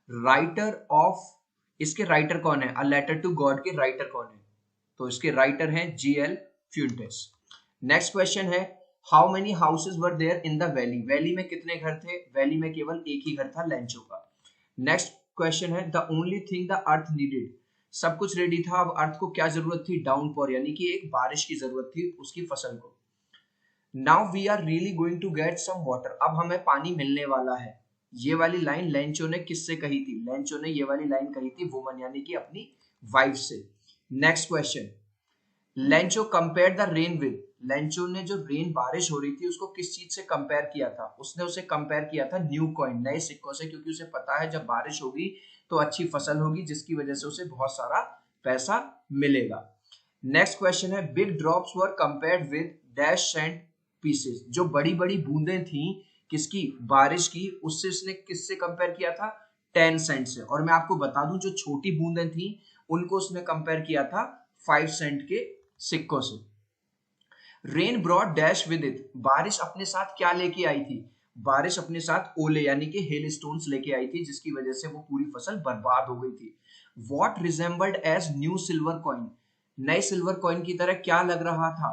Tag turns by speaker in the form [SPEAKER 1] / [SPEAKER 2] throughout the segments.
[SPEAKER 1] Writer of, इसके writer कौन है? अ लेटर टू गॉड के राइटर कौन है? तो इसके राइटर हैं जीएल फ्यूंटेस। नेक्स्ट क्वेश्चन है, how many houses were there in the valley? Valley में कितने घर थे? वैली में केवल एक ही घर था, लेंचो का। नेक्स्ट क्वेश्चन है, the only thing the earth needed, सब कुछ रेडी था, अब अर्थ को क्या जरूरत थी? डाउनपोर, यानी कि एक बारिश की जरूरत थी उसकी फसल को। Now we are really going to get some water, अब हमें पानी मिलने वाला है। ये वाली लाइन लेंचो ने किससे कही थी? लेंचो ने ये वाली लाइन कही थी वुमन, यानी कि अपनी वाइफ से। Next question, Lencho compare the rain with, Lencho ने जो रेन बारिश हो रही थी उसको किस चीज से कंपेयर किया था? उसने उसे कंपेयर किया था न्यू कॉइन, नए सिक्कों से, क्योंकि उसे पता है जब बारिश होगी तो अच्छी फसल होगी, जिसकी वजह से उसे बहुत सारा पैसा मिलेगा। नेक्स्ट क्वेश्चन है, big drops were compared with dash sand pieces, जो बड़ी बड़ी बूंदें थी किसकी? बारिश की, उससे उसने किससे कंपेयर किया था? 10 सेंट से। और मैं आपको बता दूं जो छोटी बूंदें थी उनको उसने कंपेयर किया था 5 सेंट के सिक्कों से। Rain brought dash with it, बारिश अपने साथ क्या लेके आई थी? बारिश अपने साथ ओले यानी कि हेल स्टोन्स लेके आई थी, जिसकी वजह से वो पूरी फसल बर्बाद हो गई थी। What resembled as new silver coin, नए सिल्वर कॉइन की तरह क्या लग रहा था?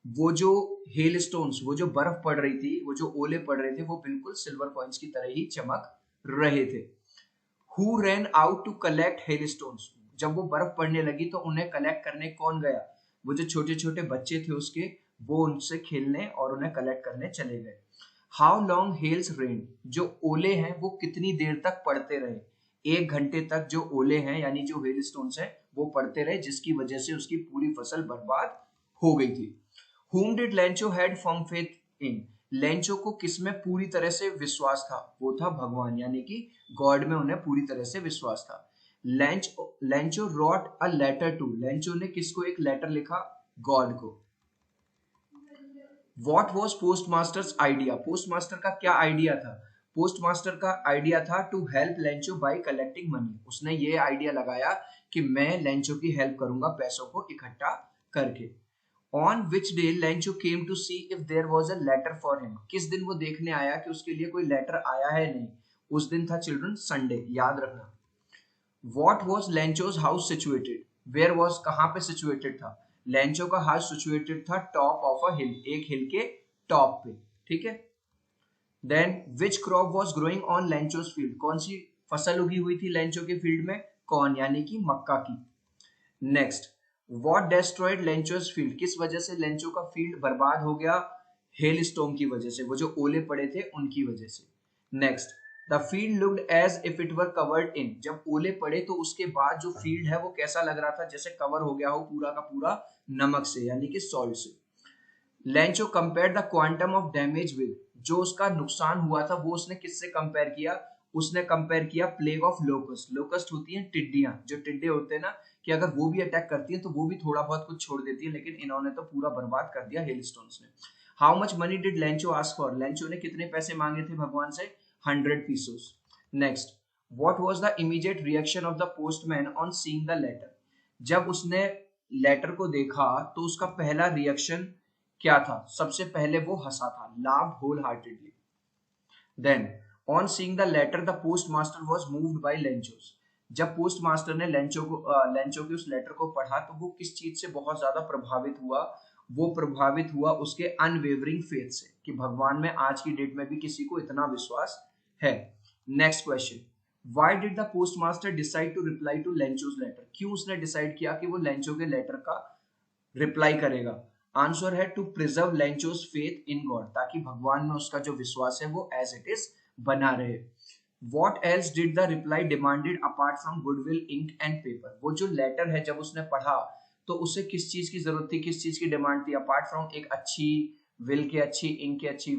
[SPEAKER 1] वो जो हेल स्टोन्स, वो जो बर्फ पड़ रही थी, वो जो ओले पड़ रहे थे, वो बिल्कुल सिल्वर कॉइन्स की तरह ही चमक रहे थे। Who ran out to collect hailstones, जब वो बर्फ पड़ने लगी तो उन्हें कलेक्ट करने कौन गया? वो जो छोटे छोटे बच्चे थे उसके, वो उनसे खेलने और उन्हें कलेक्ट करने चले गए। हाउ लॉन्ग हेल्स रेन, जो ओले हैं वो कितनी देर तक पड़ते रहे? 1 घंटे तक जो ओले हैं यानी जो हेल स्टोन्स हैं वो पड़ते रहे, जिसकी वजह से उसकी पूरी फसल बर्बाद हो गई थी। Whom did Lencho had firm faith in? Lencho को किसमें पूरी तरह से विश्वास था? वो था भगवान, यानी कि गॉड में उन्हें पूरी तरह से विश्वास था। Lencho wrote a letter to, Lencho ने किसको एक लेटर लिखा? गॉड को। What was postmaster's idea? Postmaster का क्या आइडिया था? पोस्टमास्टर का आइडिया था to help Lencho by collecting money, उसने ये आइडिया लगाया कि मैं लेंचो की हेल्प करूंगा पैसों को इकट्ठा करके। On which day Lencho came to see if there was a letter for him? किस दिन वो देखने आया कि उसके लिए कोई लेटर आया है नहीं? उस दिन था चिल्ड्रन संडे, याद रखना। What was Lencho's house situated? Where was, कहाँ पे situated था? लेंचो का हाउस सिचुएटेड था टॉप ऑफ अ हिल, एक हिल के टॉप पे, ठीक है। Then which crop was growing on Lencho's field, कौन सी फसल उगी हुई थी लेंचो के फील्ड में? कॉर्न, यानी कि मक्का की। नेक्स्ट, व्हाट डेस्ट्रॉयड लेंचोस फील्ड, किस वजह से लेंचो का फील्ड बर्बाद हो गया? हेल स्टॉर्म की वजह से, वो जो ओले पड़े थे उनकी वजह से। Next, the field looked as if it were covered in, जब ओले पड़े तो उसके बाद जो फील्ड है वो कैसा लग रहा था? जैसे कवर हो गया हो पूरा का पूरा नमक से, यानी कि सॉल्ट से। Lencho compare the quantum of damage with, जो उसका नुकसान हुआ था वो उसने किससे कंपेयर किया? उसने कंपेयर किया प्लेग ऑफ लोकस्ट, लोकस्ट होती हैं टिड्डियां, जो टिड्डे होते हैं ना, कि अगर वो भी अटैक करती हैं तो वो भी थोड़ा बहुत कुछ छोड़ देती है, लेकिन इन्होंने तो पूरा बर्बाद कर दिया हेलस्टोन्स ने। How much money did Lencho ask for, Lencho ने कितने पैसे मांगे थे भगवान से? 100 pesos. Next, what was the immediate reaction of the postman on seeing the letter, जब उसने लेटर को देखा तो उसका पहला रिएक्शन क्या था? सबसे पहले वो हंसा था, laughed whole heartedly. Then on seeing the letter the postmaster was moved by Lencho's, जब पोस्टमास्टर ने लेंचो के उस लेटर को पढ़ा तो वो किस चीज से बहुत ज्यादा प्रभावित हुआ? वो प्रभावित हुआ उसके अनवेवरिंग फेथ से, कि भगवान में आज की डेट में भी किसी को इतना विश्वास है। Next question, why did the postmaster decide to reply to Lencho's letter, क्यों उसने डिसाइड किया कि वो लेंचो के लेटर का रिप्लाई करेगा? आंसर है to preserve Lencho's faith in God, ताकि भगवान में उसका जो विश्वास है वो एज इट इज बना रहे। What else did the reply demanded apart from goodwill, ink and paper? वो जो लेटर है जब उसने पढ़ा तो उसे किस चीज की जरूरत थी, किस चीज की डिमांड थी? अपार्ट फ्रॉम एक अच्छी विल के, अच्छी इंक के, अच्छी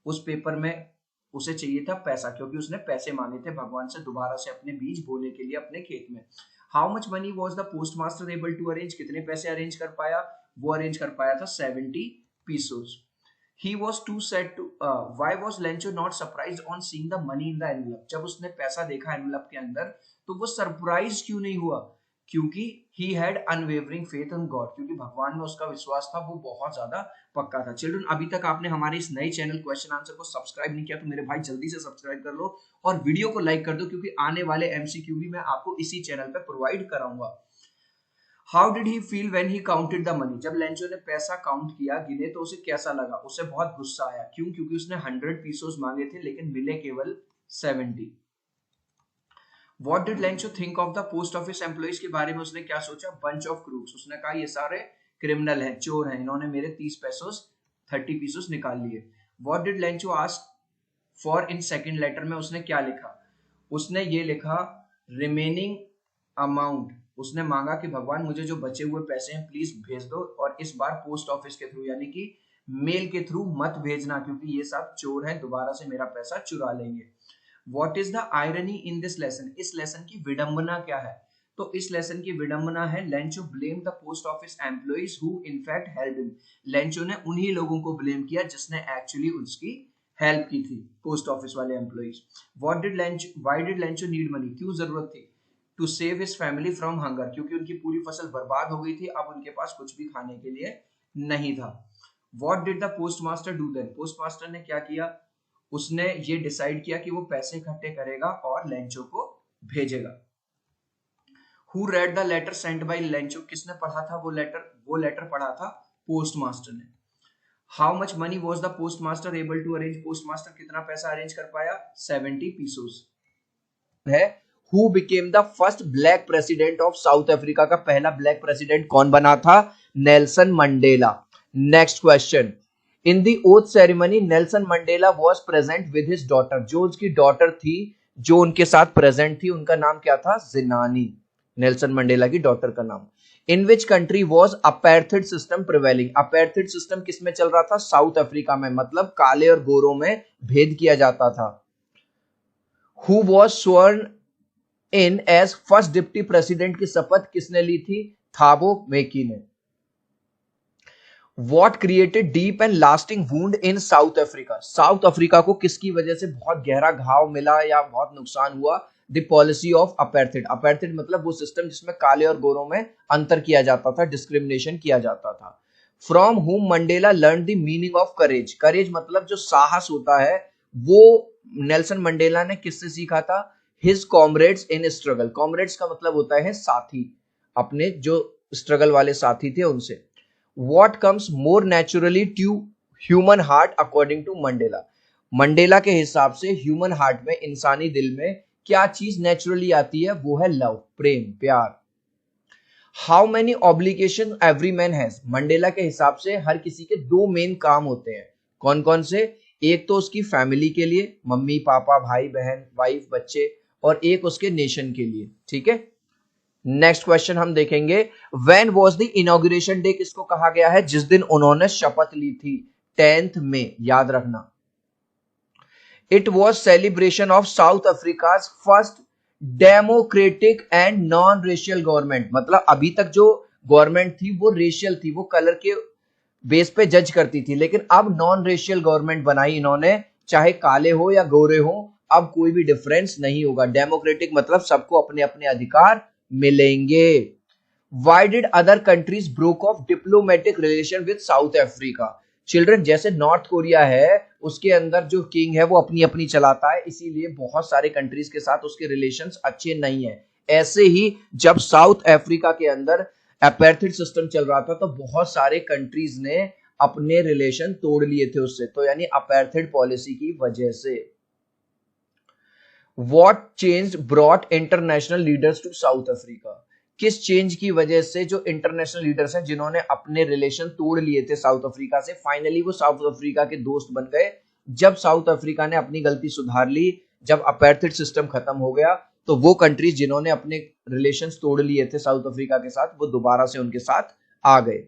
[SPEAKER 1] उस पेपर में उसे चाहिए था पैसा, क्योंकि उसने पैसे मांगे थे भगवान से दोबारा से अपने बीज बोने के लिए अपने खेत में। How much money was the postmaster able to arrange, कितने पैसे अरेंज कर पाया? वो अरेंज कर पाया था 70 pesos. He was too sad to why was Lencho not surprised on seeing the money in the envelope, जब उसने पैसा देखा एनवेलप के अंदर तो वो सरप्राइज क्यों नहीं हुआ? क्योंकि he had unwavering faith in God, क्योंकि भगवान में उसका विश्वास था, वो बहुत ज्यादा पक्का था। चिल्ड्रन, अभी तक आपने हमारे इस नए चैनल क्वेश्चन आंसर को सब्सक्राइब नहीं किया तो मेरे भाई जल्दी से सब्सक्राइब कर लो और वीडियो को लाइक कर दो, क्योंकि आने वाले एमसीक्यू भी मैं आपको इसी चैनल पे प्रोवाइड कराऊंगा। How did he feel when he counted the money, जब लेंचो ने पैसा काउंट किया, गिने, तो उसे कैसा लगा? उसे बहुत गुस्सा आया। क्यों? क्योंकि उसने 100 पीसोस मांगे थे लेकिन मिले केवल 70। What did Lencho think of the post office employees, के बारे में उसने क्या सोचा? बंच ऑफ क्रूक्स, उसने कहा ये सारे क्रिमिनल हैं, चोर हैं, इन्होंने मेरे 30 पीसोस निकाल लिए। What did Lencho ask for in second letter में उसने क्या लिखा? उसने ये लिखा रिमेनिंग अमाउंट, उसने मांगा कि भगवान मुझे जो बचे हुए पैसे हैं प्लीज भेज दो, और इस बार पोस्ट ऑफिस के थ्रू यानी कि मेल के थ्रू मत भेजना, क्योंकि ये सब चोर हैं, दोबारा से मेरा पैसा चुरा लेंगे। What is the irony in this lesson, इस लेसन की विडंबना क्या है? तो इस लेसन की विडंबना है Lencho blame the post office employees who in fact help him, Lencho ने उन्हीं लोगों को ब्लेम किया जिसने एक्चुअली उसकी हेल्प की थी, पोस्ट ऑफिस वाले employees. Why did Lencho need money, क्यों जरूरत थी? To save his family from hunger, क्योंकि उनकी पूरी फसल बर्बाद हो गई थी, अब उनके पास कुछ भी खाने के लिए नहीं था। What did the postmaster do then, postmaster ने क्या किया? उसने ये डिसाइड किया कि वो पैसे इकट्ठे करेगा और लेंचो को भेजेगा। Who read the letter sent by Lencho, किसने पढ़ा था वो लेटर? वो लेटर पढ़ा था पोस्ट मास्टर ने। How much money was the postmaster able to arrange, postmaster कितना पैसा अरेंज कर पाया? 70 पीसोस है। Who became the first black president of South Africa, का पहला ब्लैक प्रेसिडेंट कौन बना था? Nelson Mandela. Next question, in the oath ceremony Nelson Mandela was present with his daughter, जो उसकी डॉटर थी जो उनके साथ प्रेजेंट थी, उनका नाम क्या था? जिनानी, नेल्सन मंडेला की डॉटर का नाम। In which country was apartheid system prevailing, apartheid system किसमें चल रहा था? साउथ अफ्रीका में, मतलब काले और गोरों में भेद किया जाता था। Who was sworn in as first deputy president, की शपथ किसने ली थी? थाबो मेकी ने। What created deep and lasting wound in South Africa, south Africa को किसकी वजह से बहुत गहरा घाव मिला या बहुत नुकसान हुआ? द पॉलिसी ऑफ अपेर्थेड, अपेर्थेड मतलब वो सिस्टम जिसमें काले और गोरों में अंतर किया जाता था, डिस्क्रिमिनेशन किया जाता था। From whom Mandela learn the meaning of courage, courage मतलब जो साहस होता है, वो नेल्सन मंडेला ने किससे सीखा था? हिज कॉमरेड्स इन स्ट्रगल, कॉमरेड्स का मतलब होता है साथी, अपने जो स्ट्रगल वाले साथी थे उनसे। What comes more naturally to human heart according to Mandela, Mandela के हिसाब से ह्यूमन हार्ट में, इंसानी दिल में क्या चीज नेचुरली आती है? वो है लव, प्रेम, प्यार। How many obligation every man has, Mandela के हिसाब से हर किसी के दो मेन काम होते हैं, कौन कौन से? एक तो उसकी फैमिली के लिए, मम्मी पापा भाई बहन वाइफ बच्चे, और एक उसके नेशन के लिए, ठीक है। नेक्स्ट क्वेश्चन हम देखेंगे, when was the inauguration day, किसको कहा गया है जिस दिन उन्होंने शपथ ली थी? 10th मई, याद रखना। It was celebration of South Africa first democratic and non racial government, मतलब अभी तक जो गवर्नमेंट थी वो रेशियल थी, वो कलर के बेस पे जज करती थी, लेकिन अब नॉन रेशियल गवर्नमेंट बनाई इन्होंने, चाहे काले हो या गोरे हो, अब कोई भी डिफरेंस नहीं होगा। डेमोक्रेटिक मतलब सबको अपने अपने अधिकार मिलेंगे। Why did other countries broke off diplomatic relation with South Africa? Children, जैसे नॉर्थ कोरिया है उसके अंदर जो किंग है वो अपनी अपनी चलाता है, इसीलिए बहुत सारे कंट्रीज के साथ उसके रिलेशंस अच्छे नहीं है। ऐसे ही जब साउथ अफ्रीका के अंदर अपेर्थेड सिस्टम चल रहा था तो बहुत सारे कंट्रीज ने अपने रिलेशन तोड़ लिए थे उससे, तो यानी अपेर्थेड पॉलिसी की वजह से। What change brought international leaders to South Africa? किस चेंज की वजह से जो इंटरनेशनल लीडर्स हैं जिन्होंने अपने रिलेशन तोड़ लिए थे साउथ अफ्रीका से, फाइनली वो साउथ अफ्रीका के दोस्त बन गए? जब साउथ अफ्रीका ने अपनी गलती सुधार ली, जब अपेर्थेड सिस्टम खत्म हो गया, तो वो कंट्रीज जिन्होंने अपने रिलेशंस तोड़ लिए थे साउथ अफ्रीका के साथ, वो दोबारा से उनके साथ आ गए।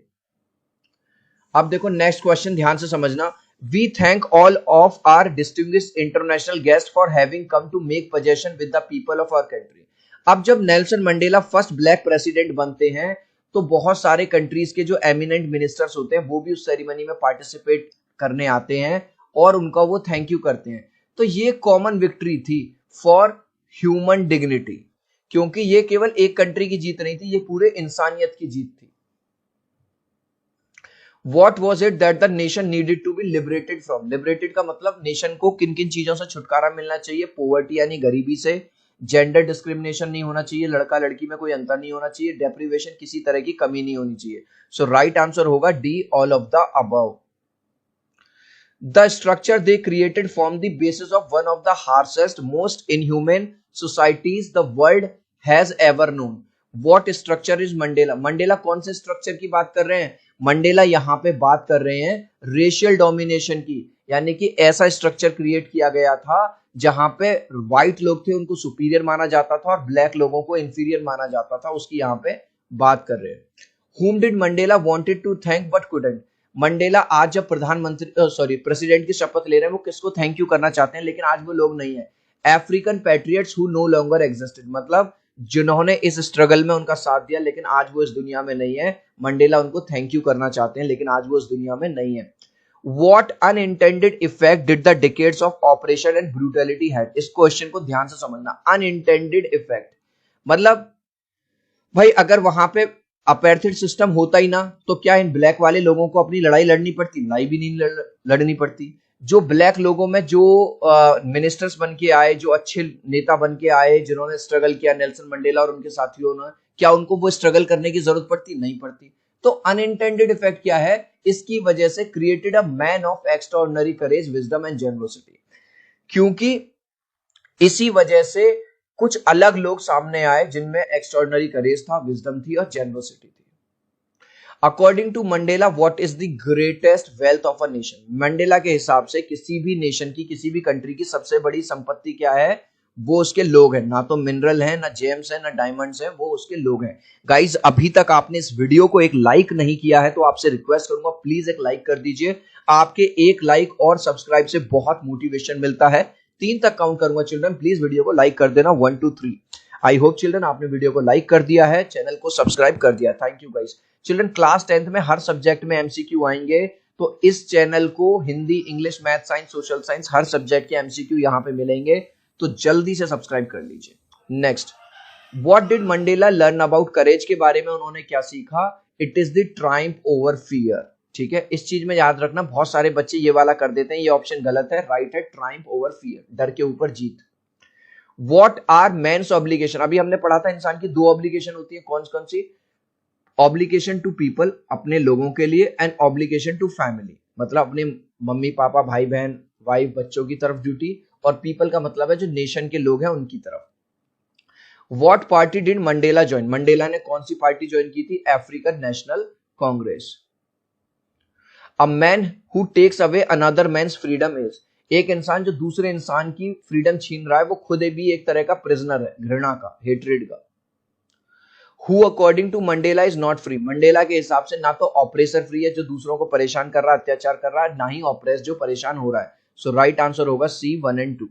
[SPEAKER 1] अब देखो नेक्स्ट क्वेश्चन ध्यान से समझना। We thank all of our distinguished international guests for having come to make possession with the people of our country. अब जब Nelson Mandela first black president बनते हैं तो बहुत सारे कंट्रीज के जो एमिनेंट मिनिस्टर्स होते हैं वो भी उस सेरेमनी में पार्टिसिपेट करने आते हैं और उनका वो थैंक यू करते हैं। तो ये कॉमन विक्ट्री थी फॉर ह्यूमन डिग्निटी, क्योंकि ये केवल एक कंट्री की जीत नहीं थी, ये पूरे इंसानियत की जीत थी। What was it that the nation needed to be liberated from? Liberated का मतलब नेशन को किन किन चीजों से छुटकारा मिलना चाहिए? पॉवर्टी यानी गरीबी से, जेंडर डिस्क्रिमिनेशन नहीं होना चाहिए, लड़का लड़की में कोई अंतर नहीं होना चाहिए, डेप्रिवेशन किसी तरह की कमी नहीं होनी चाहिए। सो राइट आंसर होगा D, all of the above. The structure they created formed the basis of one of the harshest, most inhumane societies the world has ever known. What structure is Mandela? Mandela कौन से structure की बात कर रहे हैं? Mandela यहाँ पे बात कर रहे हैं रेशियल डोमिनेशन की, यानी कि ऐसा स्ट्रक्चर क्रिएट किया गया था जहां पे व्हाइट लोग थे उनको सुपीरियर माना जाता था और ब्लैक लोगों को इंफीरियर माना जाता था, उसकी यहाँ पे बात कर रहे हैं। Whom did Mandela wanted to thank but couldn't? Mandela आज जब प्रेसिडेंट की शपथ ले रहे हैं, वो किसको थैंक यू करना चाहते हैं, लेकिन आज वो लोग नहीं है। African patriots who know longer existed, मतलब जिन्होंने इस स्ट्रगल में उनका साथ दिया लेकिन आज वो इस दुनिया में नहीं है। मंडेला उनको थैंक यू करना चाहते हैं लेकिन आज वो इस दुनिया में नहीं है। What unintended effect did the decades of oppression and brutality had? इस क्वेश्चन को ध्यान से समझना। अनइंटेंडेड इफेक्ट मतलब भाई अगर वहां पे अपेर्थेड सिस्टम होता ही ना तो क्या इन ब्लैक वाले लोगों को अपनी लड़ाई लड़नी पड़ती? लड़ाई भी नहीं लड़नी पड़ती। जो ब्लैक लोगों में जो मिनिस्टर्स बन के आए, जो अच्छे नेता बन के आए, जिन्होंने स्ट्रगल किया, नेल्सन मंडेला और उनके साथियों ने, क्या उनको वो स्ट्रगल करने की जरूरत पड़ती? नहीं पड़ती। तो अनइंटेंडेड इफेक्ट क्या है? इसकी वजह से created a man of extraordinary courage, wisdom and generosity, क्योंकि इसी वजह से कुछ अलग लोग सामने आए जिनमें एक्स्ट्राऑर्डिनरी करेज था, विजडम थी और जेनरोसिटी थी। According to Mandela what is the greatest wealth of a nation? Mandela के हिसाब से किसी भी नेशन की, किसी भी कंट्री की सबसे बड़ी संपत्ति क्या है? वो उसके लोग हैं। ना तो मिनरल है, ना जेम्स है, ना डायमंड्स है, वो उसके लोग हैं। गाइज अभी तक आपने इस वीडियो को एक लाइक नहीं किया है तो आपसे रिक्वेस्ट करूंगा प्लीज एक लाइक कर दीजिए। आपके एक लाइक और सब्सक्राइब से बहुत मोटिवेशन मिलता है। 3 तक काउंट करूंगा चिल्ड्रन, प्लीज वीडियो को लाइक कर देना। 1 2 3। आई होप चिल्ड्रन आपने वीडियो को लाइक कर दिया है, चैनल को सब्सक्राइब कर दिया। Thank you guys. Children class 10th में हर सब्जेक्ट में एमसीक्यू आएंगे, तो इस चैनल को Hindi, English, math, science, social science हर सब्जेक्ट के एमसीक्यू यहाँ पे मिलेंगे, तो जल्दी से सब्सक्राइब कर लीजिए। Next, what did Mandela learn about courage? के बारे में उन्होंने क्या सीखा? It is the triumph over fear. ठीक है, इस चीज में याद रखना, बहुत सारे बच्चे ये वाला कर देते हैं, ये ऑप्शन गलत है, राइट है ट्रायम्फ ओवर फियर, डर के ऊपर जीत। What are men's obligation? अभी हमने पढ़ा था इंसान की 2 ऑब्लिगेशन होती है, कौन कौन सी? ऑब्लिगेशन टू पीपल, अपने लोगों के लिए, एंड ऑब्लिगेशन टू फैमिली, मतलब अपने मम्मी पापा, भाई बहन, वाइफ, बच्चों की तरफ ड्यूटी, और पीपल का मतलब है जो नेशन के लोग हैं उनकी तरफ। What party did Mandela join? Mandela ने कौन सी पार्टी ज्वाइन की थी? African National Congress. A man who takes away another man's freedom is? एक इंसान जो दूसरे इंसान की फ्रीडम छीन रहा है वो खुद भी एक तरह का प्रिजनर है, घृणा का, हेट्रेड का। Who according to Mandela is not free? Mandela के हिसाब से ना तो ऑपरेसर फ्री है जो दूसरों को परेशान कर रहा है, अत्याचार कर रहा है, ना ही ऑपरेस जो परेशान हो रहा है। सो राइट आंसर होगा सी 1 and 2।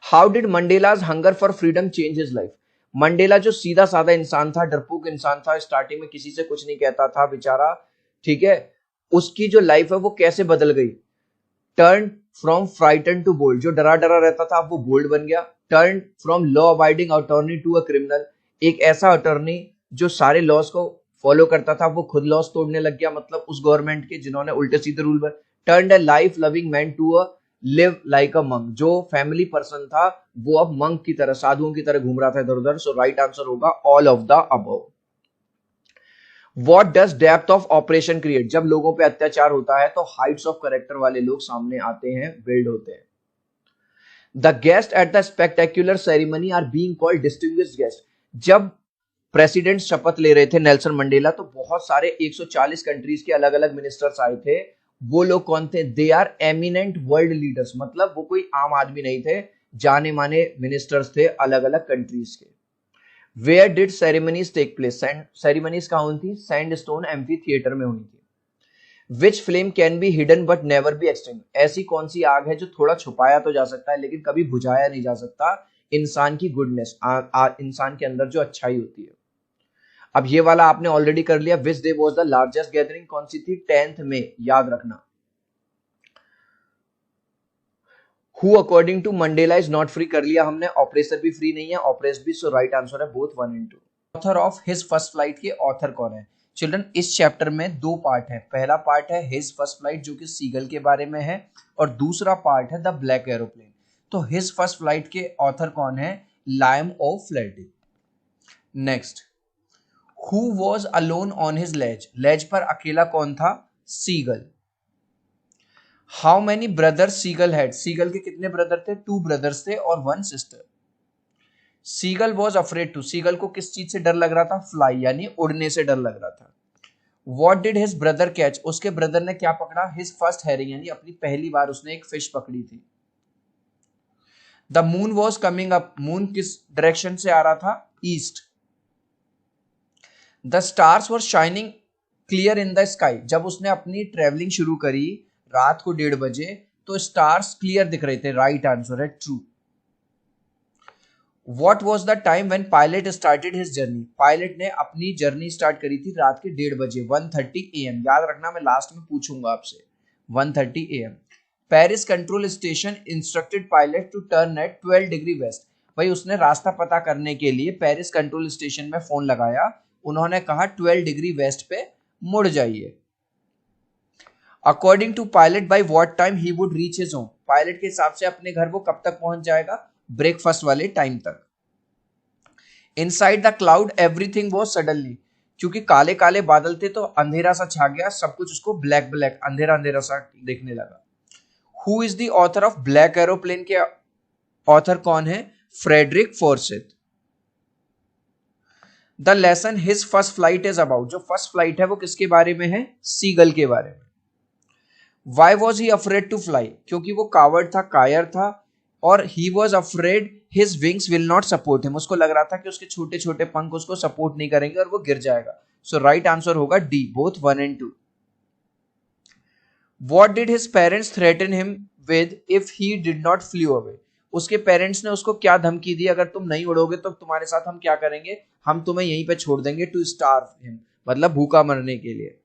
[SPEAKER 1] How did Mandela's hunger for freedom change his life? Mandela जो सीधा साधा इंसान था, डरपोक इंसान था, स्टार्टिंग में किसी से कुछ नहीं कहता था बेचारा, ठीक है, उसकी जो लाइफ है वो कैसे बदल गई? Turn from frightened to bold, जो डरा डरा रहता था अब वो बोल्ड बन गया। Turn from law abiding attorney to a criminal, एक ऐसा अटॉर्नी जो सारे लॉस को फॉलो करता था वो खुद लॉस तोड़ने लग गया, मतलब उस गवर्नमेंट के जिन्होंने उल्टे सीधे रूल बन। Turn a life loving man to a live like a monk, जो फैमिली पर्सन था वो अब मंक की तरह, साधुओं की तरह घूम रहा था इधर उधर। सो राइट आंसर होगा all of the above. What does depth of operation create? जब लोगों पे अत्याचार होता है तो हाइट्स ऑफ कैरेक्टर वाले लोग सामने आते हैं, बिल्ड होते हैं। The guest at the spectacular ceremony are being called distinguished guest. जब प्रेसिडेंट शपथ ले रहे थे नेल्सन मंडेला तो बहुत सारे 140 कंट्रीज के अलग अलग मिनिस्टर्स आए थे। वो लोग कौन थे? They are eminent world leaders, मतलब वो कोई आम आदमी नहीं थे, जाने माने मिनिस्टर्स थे अलग अलग कंट्रीज के। Where did ceremonies take place? Ceremonies कहां हुई थी? सैंडस्टोन एम्फी थिएटर में हुई थी। Which flame can be hidden but never be extinguished? ऐसी कौन सी आग है जो थोड़ा छुपाया तो जा सकता है लेकिन कभी बुझाया नहीं जा सकता? इंसान की गुडनेस, इंसान के अंदर जो अच्छाई होती है। अब ये वाला आपने ऑलरेडी कर लिया। Which day was the largest gathering? कौन सी थी? 10th में, याद रखना। Who according to Mandela is not free कर लिया हमने, ऑपरेसर भी फ्री नहीं है, ऑपरेस भी, सो राइट आंसर है both 1 and 2। Author of his first flight के ऑथर कौन है? चिल्ड्रन इस चैप्टर में दो पार्ट है, पहला पार्ट है हिज फर्स्ट फ्लाइट जो कि सीगल के बारे में है, और दूसरा पार्ट है द ब्लैक एरोप्लेन। तो हिज फर्स्ट फ्लाइट के ऑथर कौन है? Liam O'Flaherty. Next, who was alone on his ledge, ledge पर अकेला कौन था? Seagull. How many brothers seagull had, seagull के कितने ब्रदर थे? 2 ब्रदर्स थे और 1 sister. Seagull was afraid to, seagull को किस चीज से डर लग रहा था? फ्लाई यानी उड़ने से डर लग रहा था। What did his brother catch, उसके ब्रदर ने क्या पकड़ा? हिज फर्स्ट हेरिंग यानी अपनी पहली बार उसने एक फिश पकड़ी थी। The moon was coming up, moon किस डायरेक्शन से आ रहा था? East. The stars were shining clear in the sky, जब उसने अपनी ट्रेवलिंग शुरू करी रात को 1:30 बजे तो स्टार्स क्लियर दिख रहे थे, राइट आंसर है true. What was the time when pilot started his journey? Pilot ने अपनी जर्नी स्टार्ट करी थी रात के 1:30 बजे, 1:30 AM। याद रखना, मैं लास्ट में पूछूंगा आपसे, 1:30 AM। Paris control station instructed pilot to turn at 12 degree west, भाई उसने रास्ता पता करने के लिए पेरिस कंट्रोल स्टेशन में फोन लगाया, उन्होंने कहा 12 डिग्री वेस्ट पे मुड़ जाइए। According to pilot by what time he would reach his home, pilot के हिसाब से अपने घर वो कब तक पहुंच जाएगा? ब्रेकफास्ट वाले टाइम तक। Inside the cloud everything was suddenly, क्योंकि काले काले बादल थे तो अंधेरा सा छा गया, सब कुछ उसको ब्लैक ब्लैक अंधेरा अंधेरा सा दिखने लगा। Who is the author of black aeroplane के ऑथर कौन है? Frederick Forsyth. The lesson his first flight is about, जो फर्स्ट फ्लाइट है वो किसके बारे में है? सीगल के बारे में। Why was he afraid to fly, क्योंकि वो कावर्ड था, कायर था, और he was afraid his wings will not support him, उसको लग रहा था कि उसके छोटे छोटे पंख उसको सपोर्ट नहीं करेंगे और वो गिर जाएगा। सो राइट आंसर होगा D, both 1 and 2। What did his parents threaten him with if he did not flu away, उसके पेरेंट्स ने उसको क्या धमकी दी? अगर तुम नहीं उड़ोगे तो तुम्हारे साथ हम क्या करेंगे? हम तुम्हें यहीं पे छोड़ देंगे, टू स्टार्व हिम, मतलब भूखा मरने के लिए।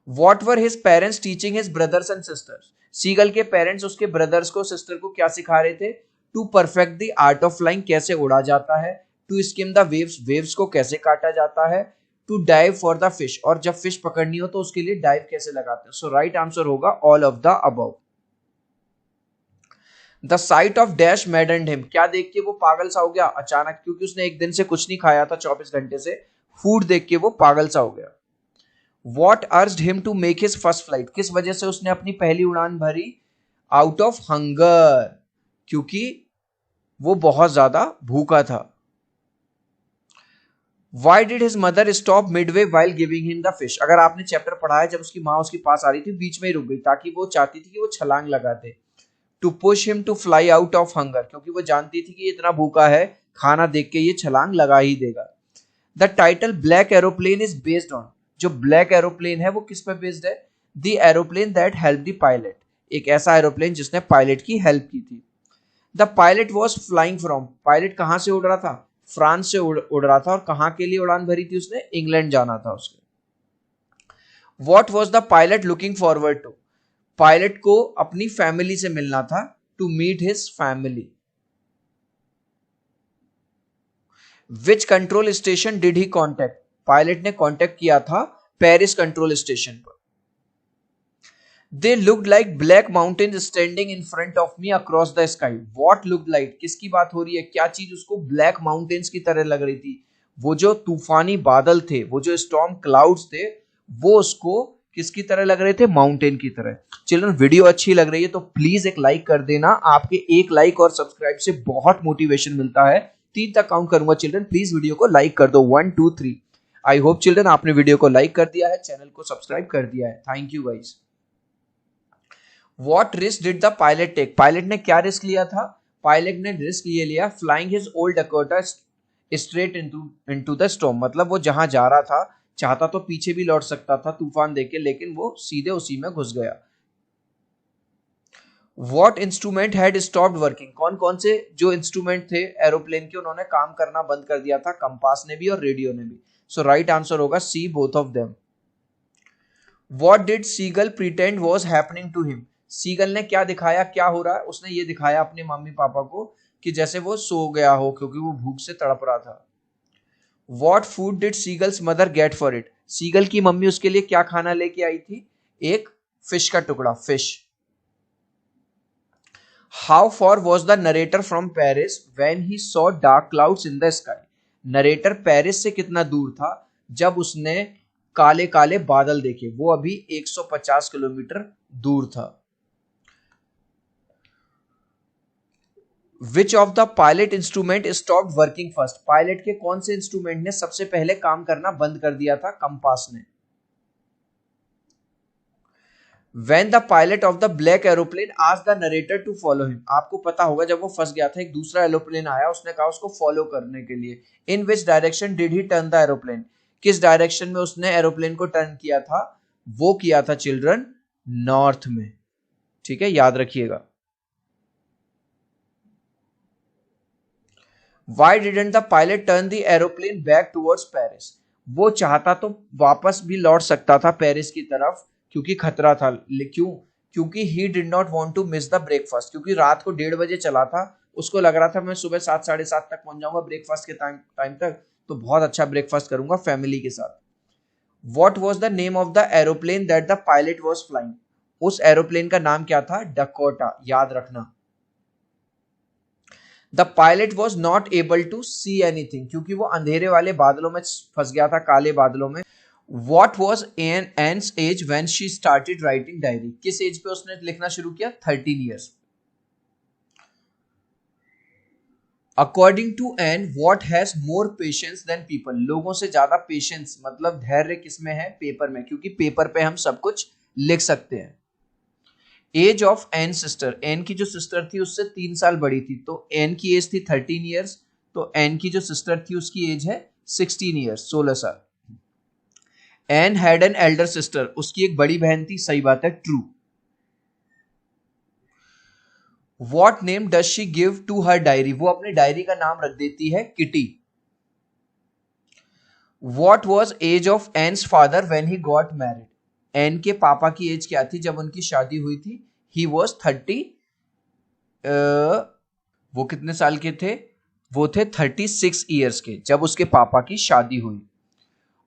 [SPEAKER 1] What were his parents teaching his brothers and sisters? Seagull के पेरेंट्स उसके ब्रदर्स को, सिस्टर को क्या सिखा रहे थे? To perfect the art of flying, कैसे उड़ा जाता है, to skim the waves, waves को कैसे काटा जाता है, to dive for the fish, और जब फिश पकड़नी हो तो उसके लिए डाइव कैसे लगाते हैं। सो राइट आंसर होगा all of the above. The site of dash मैडन्ड him, क्या देख के वो पागल सा हो गया अचानक, क्योंकि उसने एक दिन से कुछ नहीं खाया था 24 घंटे से, फूड देख के वो पागल सा हो गया। What urged him to make his first flight, किस वजह से उसने अपनी पहली उड़ान भरी? आउट ऑफ हंगर, क्योंकि वो बहुत ज्यादा भूखा था। Why did his mother stop midway while giving him the fish, अगर आपने चैप्टर पढ़ा है, जब उसकी माँ उसके पास आ रही थी बीच में ही रुक गई, ताकि वो चाहती थी कि वो छलांग लगा दे। To push him to fly out of hunger, क्योंकि वो जानती थी कि ये इतना भूखा है, खाना देख के ये छलांग लगा ही देगा। The title black aeroplane is based on, जो ब्लैक एरोप्लेन है वो किस पे बेस्ड है? The aeroplane that help the pilot, एक ऐसा एरोप्लेन जिसने पायलट की हेल्प की थी। The pilot was flying from, pilot कहां से उड़ रहा था? फ्रांस से उड़ रहा था, और कहां के लिए उड़ान भरी थी उसने? इंग्लैंड जाना था उसके। What was the pilot looking forward to, pilot को अपनी फैमिली से मिलना था, to meet his family. Which control station did he contact, pilot ने कांटेक्ट किया था पेरिस कंट्रोल स्टेशन पर। They looked like black mountains standing in front of me across the sky. What looked like, किसकी बात हो रही है? क्या चीज उसको ब्लैक माउंटेन्स की तरह लग रही थी? वो जो तूफानी बादल थे, वो जो स्टॉर्म क्लाउड्स थे, वो उसको किसकी तरह लग रहे थे? माउंटेन की तरह। चिल्ड्रन वीडियो अच्छी लग रही है तो प्लीज एक लाइक कर देना, आपके एक लाइक और सब्सक्राइब से बहुत मोटिवेशन मिलता है। 3 तक काउंट करूंगा चिल्ड्रन, प्लीज वीडियो को लाइक कर दो, 1 2 3। आई होप चिल्ड्रन आपने वीडियो को लाइक कर दिया है, चैनल को सब्सक्राइब कर दिया है। Thank you guys. What risk did the pilot take? Pilot ने क्या रिस्क लिया था? पायलट ने रिस्क ये लिया, flying his old Dakota straight into the storm, मतलब वो जहां जा रहा था, चाहता तो पीछे भी लौट सकता था तूफान देख के, लेकिन वो सीधे उसी में घुस गया। What instrument had stopped working, कौन कौन से जो इंस्ट्रूमेंट थे एरोप्लेन के उन्होंने काम करना बंद कर दिया था? कंपास ने भी और रेडियो ने भी। सो राइट आंसर होगा C, both of them. What did seagull pretend was happening to him? Seagull ने क्या दिखाया, क्या हो रहा है, उसने ये दिखाया अपने मम्मी पापा को कि जैसे वो सो गया हो क्योंकि वो भूख से तड़प रहा था। What food did seagull's mother get for it, seagull की मम्मी उसके लिए क्या खाना लेके आई थी, एक फिश का टुकड़ा, fish. How for was the narrator from Paris when he saw dark clouds in the sky, narrator Paris से कितना दूर था जब उसने काले काले बादल देखे, वो अभी 150 किलोमीटर दूर था। विच of the pilot instrument stop working first, pilot के कौन से इंस्ट्रूमेंट ने सबसे पहले काम करना बंद कर दिया था, कंपास ने। When the pilot of the black aeroplane asked the narrator to follow him, आपको पता होगा जब वो फंस गया था एक दूसरा एरोप्लेन आया, उसने कहा उसको फॉलो करने के लिए। In which direction did he turn the aeroplane, किस डायरेक्शन में उसने एरोप्लेन को टर्न किया था, वो किया था चिल्ड्रन नॉर्थ में। ठीक है, याद रखिएगा। Why didn't the pilot turn the aeroplane back towards Paris, वो चाहता तो वापस भी लौट सकता था पेरिस की तरफ क्योंकि खतरा था, क्यों, क्योंकि he did not want to miss the breakfast, क्योंकि रात को 1:30 बजे चला था, उसको लग रहा था मैं सुबह 7 साढ़े 7 तक पहुंच जाऊंगा ब्रेकफास्ट के टाइम तक, तो बहुत अच्छा ब्रेकफास्ट करूंगा फैमिली के साथ। What was the name of the aeroplane that the pilot was flying, उस एरोप्लेन का नाम क्या था, डकोटा, याद रखना। The pilot was not able to see anything, क्योंकि वो अंधेरे वाले बादलों में फंस गया था, काले बादलों में। What was Anne's age when she started writing diary, किस एज पे उसने लिखना शुरू किया, 13 years। According to Anne, what has more patience than people, लोगों से ज्यादा पेशेंस मतलब धैर्य किसमें है, पेपर में, क्योंकि पेपर पे हम सब कुछ लिख सकते हैं। Age of Anne sister, Anne की जो सिस्टर थी उससे 3 साल बड़ी थी, तो एन की एज थी 13 ईयर्स, तो एन की जो सिस्टर थी उसकी एज है 16 ईयर्स, 16 साल। Anne had an elder sister, उसकी एक बड़ी बहन थी, सही बात है, true. What name does she give to her diary, वो अपने डायरी का नाम रख देती है Kitty. What was age of Anne's father when he got married, Anne के पापा की एज क्या थी जब उनकी शादी हुई थी, ही वॉज 30, वो कितने साल के थे, वो थे 36 ईयर्स के जब उसके पापा की शादी हुई।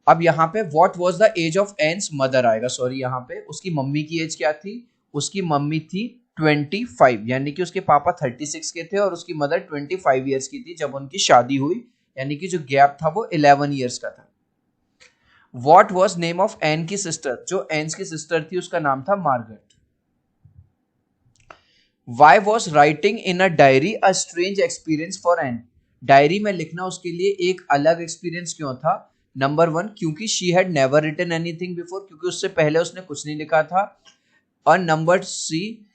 [SPEAKER 1] अब यहाँ पे what was the age of Anne's mother आएगा, सॉरी यहाँ पे उसकी मम्मी की एज क्या थी, उसकी मम्मी थी 25, यानी कि उसके पापा 36 के थे और उसकी मदर 25 ईयर्स की थी जब उनकी शादी हुई, यानी कि जो गैप था वो 11 ईयर्स का था। What was name of Anne की सिस्टर, जो एन्स की सिस्टर थी उसका नाम था Margaret. Why was writing in a diary a strange experience for Anne, diary में लिखना उसके लिए एक अलग एक्सपीरियंस क्यों था, नंबर 1 क्योंकि she had never written anything before, क्योंकि उससे पहले उसने कुछ नहीं लिखा था, और number C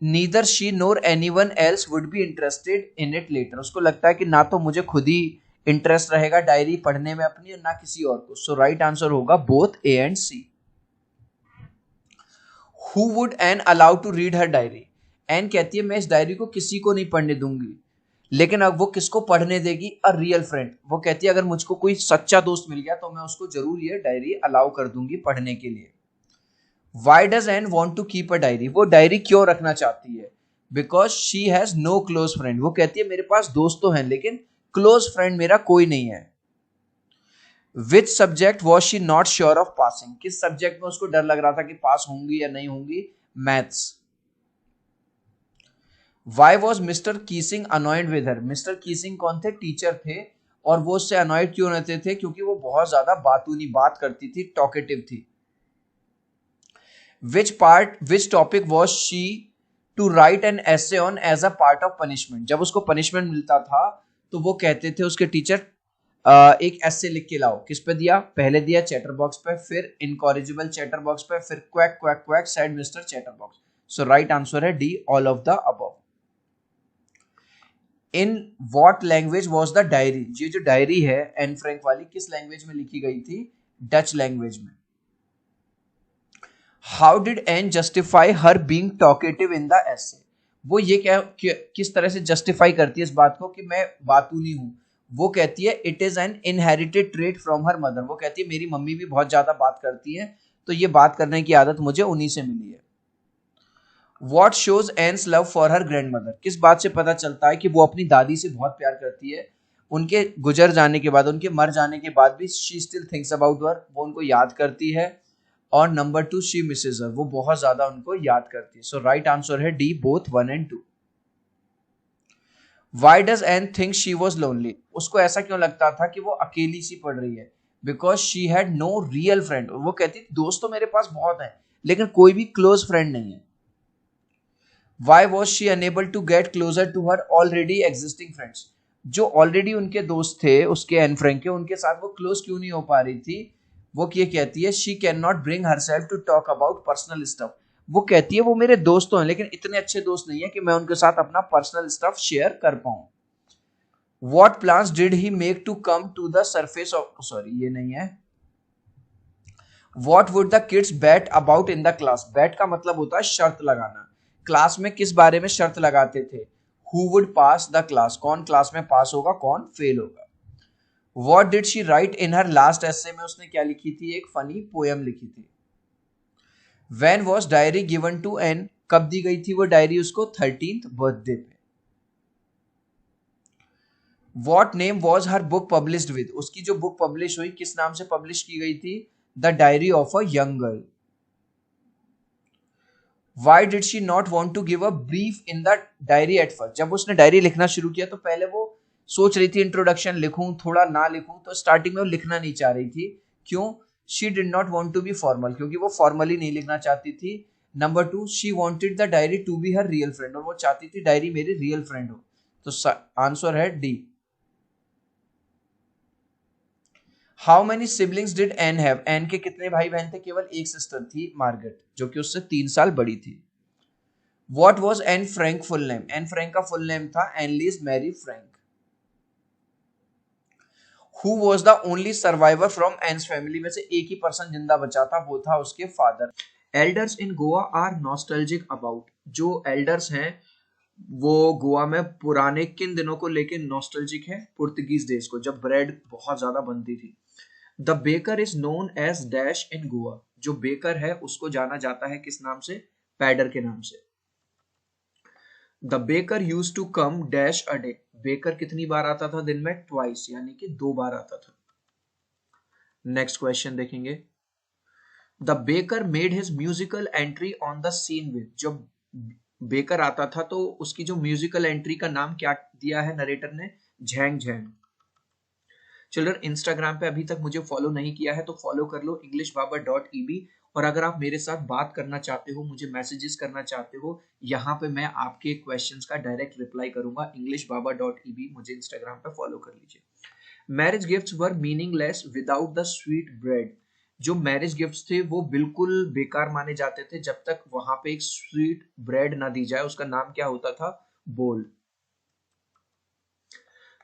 [SPEAKER 1] neither she nor anyone else would be interested in it later, उसको लगता है कि ना तो मुझे खुद ही इंटरेस्ट रहेगा डायरी पढ़ने में अपनी और ना किसी और को, सो राइट आंसर होगा both A and C. Who would Anne allow to read her diary, Anne कहती है मैं इस डायरी को किसी को नहीं पढ़ने दूंगी, लेकिन अब वो किसको पढ़ने देगी, अ रियल फ्रेंड, वो कहती है अगर मुझको कोई सच्चा दोस्त मिल गया तो मैं उसको जरूर ये डायरी अलाउ कर दूंगी पढ़ने के लिए। Why does Anne want to keep a diary, वो डायरी क्यों रखना चाहती है, because she has no close friend, वो कहती है मेरे पास दोस्त तो हैं लेकिन क्लोज फ्रेंड मेरा कोई नहीं है। Which subject was she not sure of passing, किस सब्जेक्ट में उसको डर लग रहा था कि पास होंगी या नहीं होंगी, maths. Why was Mr Keesing annoyed with her, Mr Keesing कौन थे, टीचर थे, और वो उससे अनॉयड क्यों रहते थे, क्योंकि वो बहुत ज्यादा बातूनी बात करती थी, टॉकेटिव थी। Which topic was she to write an essay on as a part of punishment, जब उसको पनिशमेंट मिलता था तो वो कहते थे उसके टीचर एक एसे लिख के लाओ, किस पे दिया, पहले दिया चैटर बॉक्स पे, फिर इनकॉरिजिबल चैटर बॉक्स पे, फिर quack quack quack said Mr chatterbox, so right answer है D, all of the above. In what language was the diary, ये जो डायरी है एन फ्रैंक वाली किस लैंग्वेज में लिखी गई थी, डच लैंग्वेज में। How did Anne justify her being talkative in the essay, वो ये किस तरह से जस्टिफाई करती है इस बात को कि मैं बातूनी हूं, वो कहती है it is N inherited trait from her mother, वो कहती है मेरी मम्मी भी बहुत ज्यादा बात करती है तो ये बात करने की आदत मुझे उन्हीं से मिली है। What shows Anne's love for her grandmother? किस बात से पता चलता है कि वो अपनी दादी से बहुत प्यार करती है? उनके गुजर जाने के बाद, उनके मर जाने के बाद भी she still thinks about her, वो उनको याद करती है. और नंबर 2 she misses her, वो बहुत ज्यादा उनको याद करती है. So right answer है D, both 1 and 2. Why does Anne think she was lonely? उसको ऐसा क्यों लगता था कि वो अकेली सी पड़ रही है? Because she had no real friend. वो कहती थी दोस्त तो मेरे पास बहुत हैं, लेकिन कोई भी क्लोज फ्रेंड नहीं है. Why was she unable to get closer to her already existing friends? जो ऑलरेडी उनके दोस्त थे, उसके एन फ्रैंक के, उनके साथ वो क्लोज क्यों नहीं हो पा रही थी? वो ये कहती है she cannot bring herself to talk about personal stuff. वो कहती है वो मेरे दोस्त तो हैं, लेकिन इतने अच्छे दोस्त नहीं है कि मैं उनके साथ अपना पर्सनल स्टफ शेयर कर पाऊं. What plans did he make to come to the surface of, sorry ये नहीं है. What would the kids bet about in the class? Bet का मतलब होता है शर्त लगाना. क्लास में किस बारे में शर्त लगाते थे? Who would pass the class? कौन क्लास में पास होगा, कौन फेल होगा. What did she write in her last essay? में उसने क्या लिखी थी? एक फनी पोएम लिखी थी. When was diary given to Anne? कब दी गई थी वो डायरी उसको? 13th बर्थडे पे. What name was her book published with? उसकी जो बुक पब्लिश हुई किस नाम से पब्लिश की गई थी? The Diary of a Young Girl. Why did she not want to give a brief in the diary at first? जब उसने डायरी लिखना शुरू किया तो पहले वो सोच रही थी इंट्रोडक्शन लिखूं, थोड़ा ना लिखूं, तो स्टार्टिंग में वो लिखना नहीं चाह रही थी. क्यों? She did not want to be formal, क्योंकि वो फॉर्मली नहीं लिखना चाहती थी. Number 2, she wanted the diary to be her real friend, और वो चाहती थी डायरी मेरी रियल फ्रेंड हो. तो आंसर है D. How many siblings did Anne have? Anne के कितने भाई बहन थे? केवल एक सिस्टर थी, मार्गरेट, जो कि उससे 3 साल बड़ी थी. What was Anne Frank full name? Anne Frank का फुल नेम था Annelies Marie Frank. Who was the only survivor from Anne's family? में से एक ही पर्सन जिंदा बचा था, वो था उसके father. Elders in Goa are nostalgic about. जो एल्डर्स हैं वो गोवा में पुराने किन दिनों को लेके नॉस्टैल्जिक है? पुर्तगीज डेज को, जब ब्रेड बहुत ज्यादा बनती थी. The baker is known as dash in Goa. जो बेकर है उसको जाना जाता है किस नाम से? पैडर के नाम से. The baker use to come dash a day. Baker कितनी बार आता था दिन में? ट्वाइस, यानी कि 2 बार आता था. नेक्स्ट क्वेश्चन देखेंगे. The baker made his musical entry on the scene with. जब बेकर आता था तो उसकी जो म्यूजिकल एंट्री का नाम क्या दिया है नरेटर ने? Zhang Zhang. चिल्ड्रन, इंस्टाग्राम पे अभी तक मुझे फॉलो नहीं किया है तो फॉलो कर लो englishbaba.eb. और अगर आप मेरे साथ बात करना चाहते हो, मुझे मैसेजेस करना चाहते हो, यहाँ पे मैं आपके क्वेश्चंस का डायरेक्ट रिप्लाई करूंगा. englishbaba.eb, मुझे इंस्टाग्राम पे फॉलो कर लीजिए. Marriage gifts were meaningless without the sweet bread. जो मैरिज गिफ्ट्स थे वो बिल्कुल बेकार माने जाते थे जब तक वहां पे एक स्वीट ब्रेड ना दी जाए. उसका नाम क्या होता था? बोल.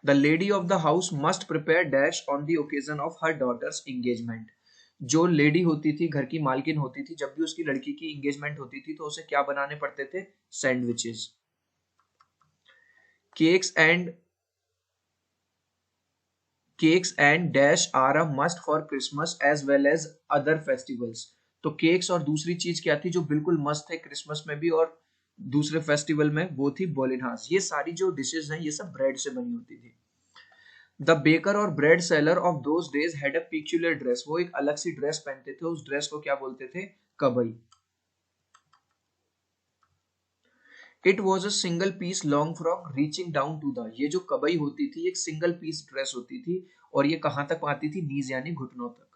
[SPEAKER 1] The lady of the house must prepare dash on the occasion of her daughter's engagement. जो लेडी होती थी, घर की मालकिन होती थी, जब भी उसकी लड़की की एंगेजमेंट होती थी तो उसे क्या बनाने पड़ते थे? Sandwiches. Cakes and dash are a must for Christmas as well as other festivals. तो केक्स और दूसरी चीज क्या थी जो बिल्कुल मस्त है क्रिसमस में भी और दूसरे फेस्टिवल में? वो थी बोलिनहास. ये सारी जो डिशेज हैं ये सब ब्रेड से बनी होती थी. द बेकर और bread seller of those days had a peculiar dress. वो एक अलग सी ड्रेस पहनते थे, उस ड्रेस को क्या बोलते थे? Kabai. It was a single piece long frock reaching down to the. ये जो कबई होती थी एक सिंगल पीस ड्रेस होती थी और ये कहां तक आती थी? नीज, यानी घुटनों तक.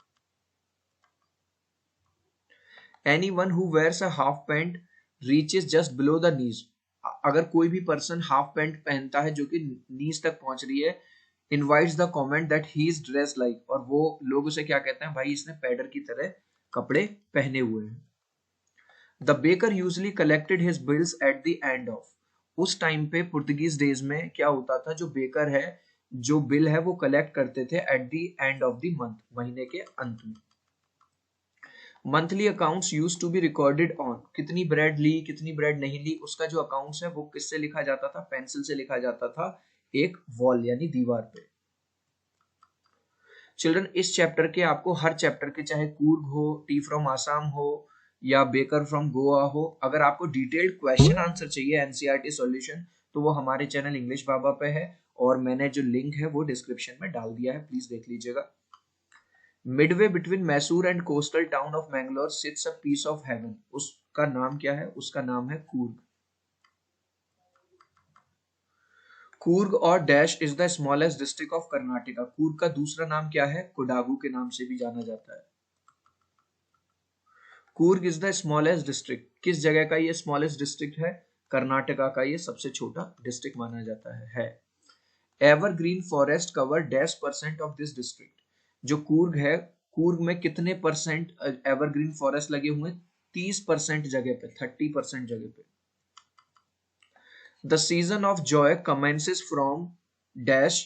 [SPEAKER 1] Anyone who wears a half pant reaches just below the knees. अगर कोई भी पर्सन हाफ पैंट पहनता है जो कि नीज तक पहुंच रही है, invites the comment that he is dress like. और वो लोग उसे क्या कहते हैं? भाई इसने पैडर की तरह कपड़े पहने हुए हैं. The baker usually collected his bills eight the end of. उस टाइम पे पुर्तगीज डेज में क्या होता था? जो बेकर है, जो बिल है वो कलेक्ट करते थे at the end of the month, महीने के अंत में. Monthly accounts use to be recorded on. कितनी ब्रेड ली, कितनी ब्रेड नहीं ली, उसका जो अकाउंट्स है वो किससे लिखा जाता था? पेंसिल से लिखा जाता था, एक वॉल यानी दीवार पे. चिल्ड्रन, इस चैप्टर के आपको हर चैप्टर के, चाहे कूर्ग हो, टी फ्रॉम आसाम हो या बेकर फ्रॉम गोवा हो, अगर आपको डिटेल्ड क्वेश्चन आंसर चाहिए एनसीईआरटी सॉल्यूशन तो वो हमारे चैनल इंग्लिश बाबा पे है और मैंने जो लिंक है वो डिस्क्रिप्शन में डाल दिया है, प्लीज देख लीजिएगा। Midway between Mysore and coastal town of Mangalore sits a piece of heaven, उसका नाम क्या है? उसका नाम है कूर्ग। कूर्ग और dash is the smallest district of Karnataka. Coorg का दूसरा नाम क्या है? कोडागु के नाम से भी जाना जाता है। Coorg is the smallest district, किस जगह का ये स्मॉलेस्ट डिस्ट्रिक्ट है? कर्नाटका का ये सबसे छोटा डिस्ट्रिक्ट माना जाता है। Evergreen forest cover dash percent of this district, जो कूर्ग है, कूर्ग में कितने परसेंट एवरग्रीन फॉरेस्ट लगे हुए? 30% जगह पे, 30% जगह पे। The season of Joy commences from dash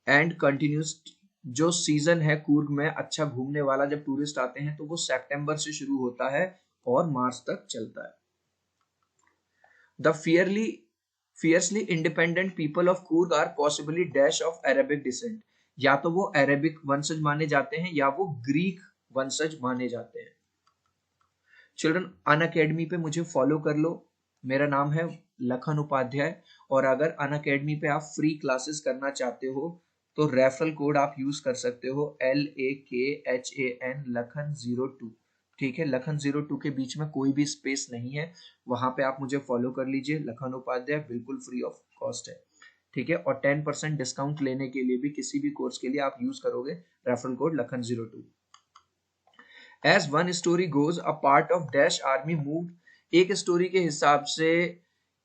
[SPEAKER 1] and continues, जो सीजन है कूर्ग में अच्छा घूमने वाला जब टूरिस्ट आते हैं तो वो सितंबर से शुरू होता है और मार्च तक चलता है। The fiercely independent people of Coorg are possibly dash of Arabic descent, या तो वो अरेबिक वंशज माने जाते हैं या वो ग्रीक वंशज माने जाते हैं। चिल्ड्रन, अनअकैडमी पे मुझे फॉलो कर लो, मेरा नाम है लखन उपाध्याय, और अगर अनअकैडमी पे आप फ्री क्लासेस करना चाहते हो तो रेफरल कोड आप यूज कर सकते हो LAKHAN लखन 02, ठीक है? लखन 02 के बीच में कोई भी स्पेस नहीं है, वहां पे आप मुझे फॉलो कर लीजिए, लखन उपाध्याय, बिल्कुल फ्री ऑफ कॉस्ट है, ठीक है? और 10% डिस्काउंट लेने के लिए भी किसी भी कोर्स के लिए आप यूज करोगे referral code Lakhan 02। As one story goes, a part of dash army moved, एक स्टोरी के हिसाब से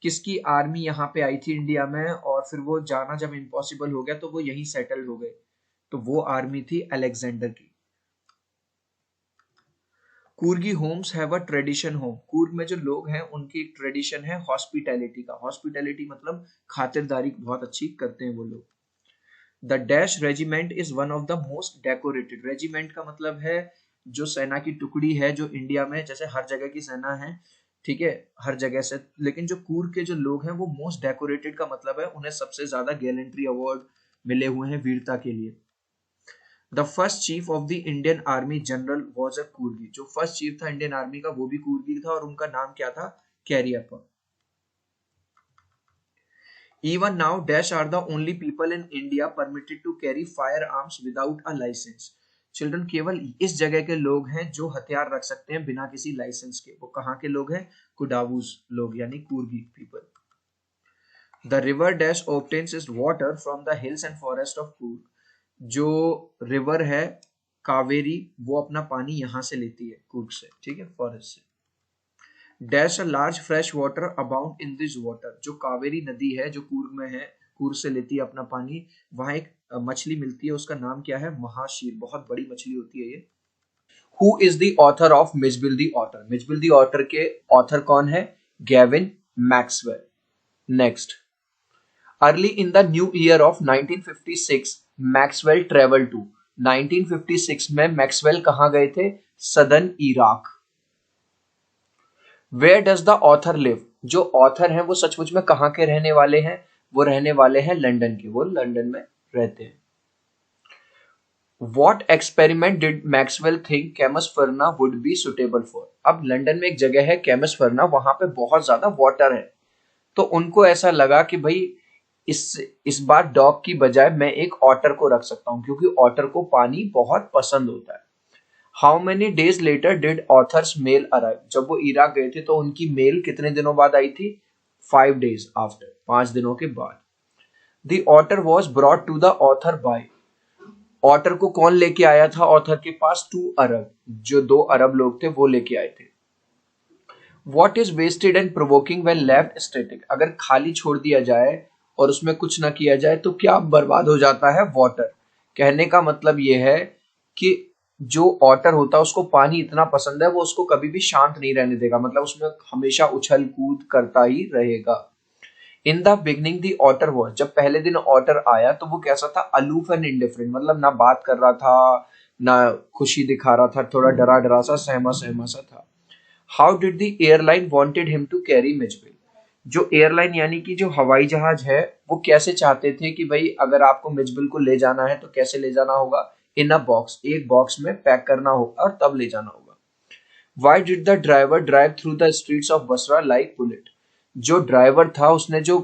[SPEAKER 1] किसकी आर्मी यहाँ पे आई थी इंडिया में और फिर वो जाना जब इम्पॉसिबल हो गया तो वो यहीं सेटल्ड हो गए, तो वो आर्मी थी अलेक्जेंडर की। Coorgi homes have a tradition home, Coorg में जो लोग हैं उनकी एक ट्रेडिशन है हॉस्पिटैलिटी का। हॉस्पिटैलिटी मतलब खातिरदारी बहुत अच्छी करते हैं वो लोग। The dash regiment is one of the most decorated, regiment का मतलब है जो सेना की टुकड़ी है जो इंडिया में, जैसे हर जगह की सेना है, ठीक है, हर जगह से, लेकिन जो कूर्ग के जो लोग हैं वो मोस्ट डेकोरेटेड का मतलब है उन्हें सबसे ज्यादा गैलेंट्री अवार्ड मिले हुए हैं वीरता के लिए। The first chief of the Indian army general was a Coorgi, जो फर्स्ट चीफ था इंडियन आर्मी का वो भी कूर्गी था और उनका नाम क्या था? Cariappa. Even now, Dash are the only people in India permitted to carry firearms without a license. Children, केवल इस जगह के लोग हैं जो हथियार रख सकते हैं बिना किसी लाइसेंस के। वो कहाँ के लोग हैं? कुडावूस लोग, यानी Coorgi people. The river Dash obtains its water from the hills and forest of Coorg. जो रिवर है कावेरी वो अपना पानी यहाँ से लेती है कूर्ग से, ठीक है, फॉरेस्ट से। Dash a large fresh water abound in this water, जो कावेरी नदी है जो कूर्ग में है, कूर्ग से लेती है अपना पानी, वहां एक मछली मिलती है, उसका नाम क्या है? महाशीर, बहुत बड़ी मछली होती है ये। Who is the author of Mijbil the otter, Mijbil the otter के ऑथर कौन है? Gavin Maxwell. Next, early in the new year of 1956 Maxwell travel to, 1956 में मैक्सवेल कहां गए थे? Southern Iraq. Where does the author live, जो author हैं वो सचमुच में कहाँ के रहने वाले हैं? वो रहने वाले हैं लंदन के, वो लंदन में रहते हैं। What experiment did Maxwell think केमसफर्ना would be suitable for? अब लंदन में एक जगह है केमसफर्ना, वहां पे बहुत ज्यादा वाटर है, तो उनको ऐसा लगा कि भाई इस बार डॉग की बजाय मैं एक ऑटर को रख सकता हूँ क्योंकि ऑटर को पानी बहुत पसंद होता है। How many days later did authors mail arrive, जब वो इराक गए थे तो उनकी मेल कितने दिनों बाद आई थी? 5 days आफ्टर, 5 दिनों के बाद। The otter was brought to the author by, otter को कौन लेके आया था ऑथर के पास? 2 अरब, जो 2 अरब लोग थे वो लेके आए थे। What is wasted and provoking when left static, अगर खाली छोड़ दिया जाए और उसमें कुछ ना किया जाए तो क्या बर्बाद हो जाता है? वाटर। कहने का मतलब यह है कि जो ऑटर होता है उसको पानी इतना पसंद है वो उसको कभी भी शांत नहीं रहने देगा, मतलब उसमें हमेशा उछल कूद करता ही रहेगा। In the beginning the otter was, जब पहले दिन ऑटर आया तो वो कैसा था? अलूफ एंड इंडिफरेंट, मतलब ना बात कर रहा था ना खुशी दिखा रहा था, थोड़ा डरा डरा सा सहमा सहमा सा था। How did the airline wanted him to carry Mijbil, जो एयरलाइन यानी कि जो हवाई जहाज है वो कैसे चाहते थे कि भाई अगर आपको मिचबिल को ले जाना है तो कैसे ले जाना होगा? इन अ बॉक्स, एक बॉक्स में पैक करना होगा और तब ले जाना होगा। Why did the driver drive through the streets of Basra like bullet? जो ड्राइवर था उसने जो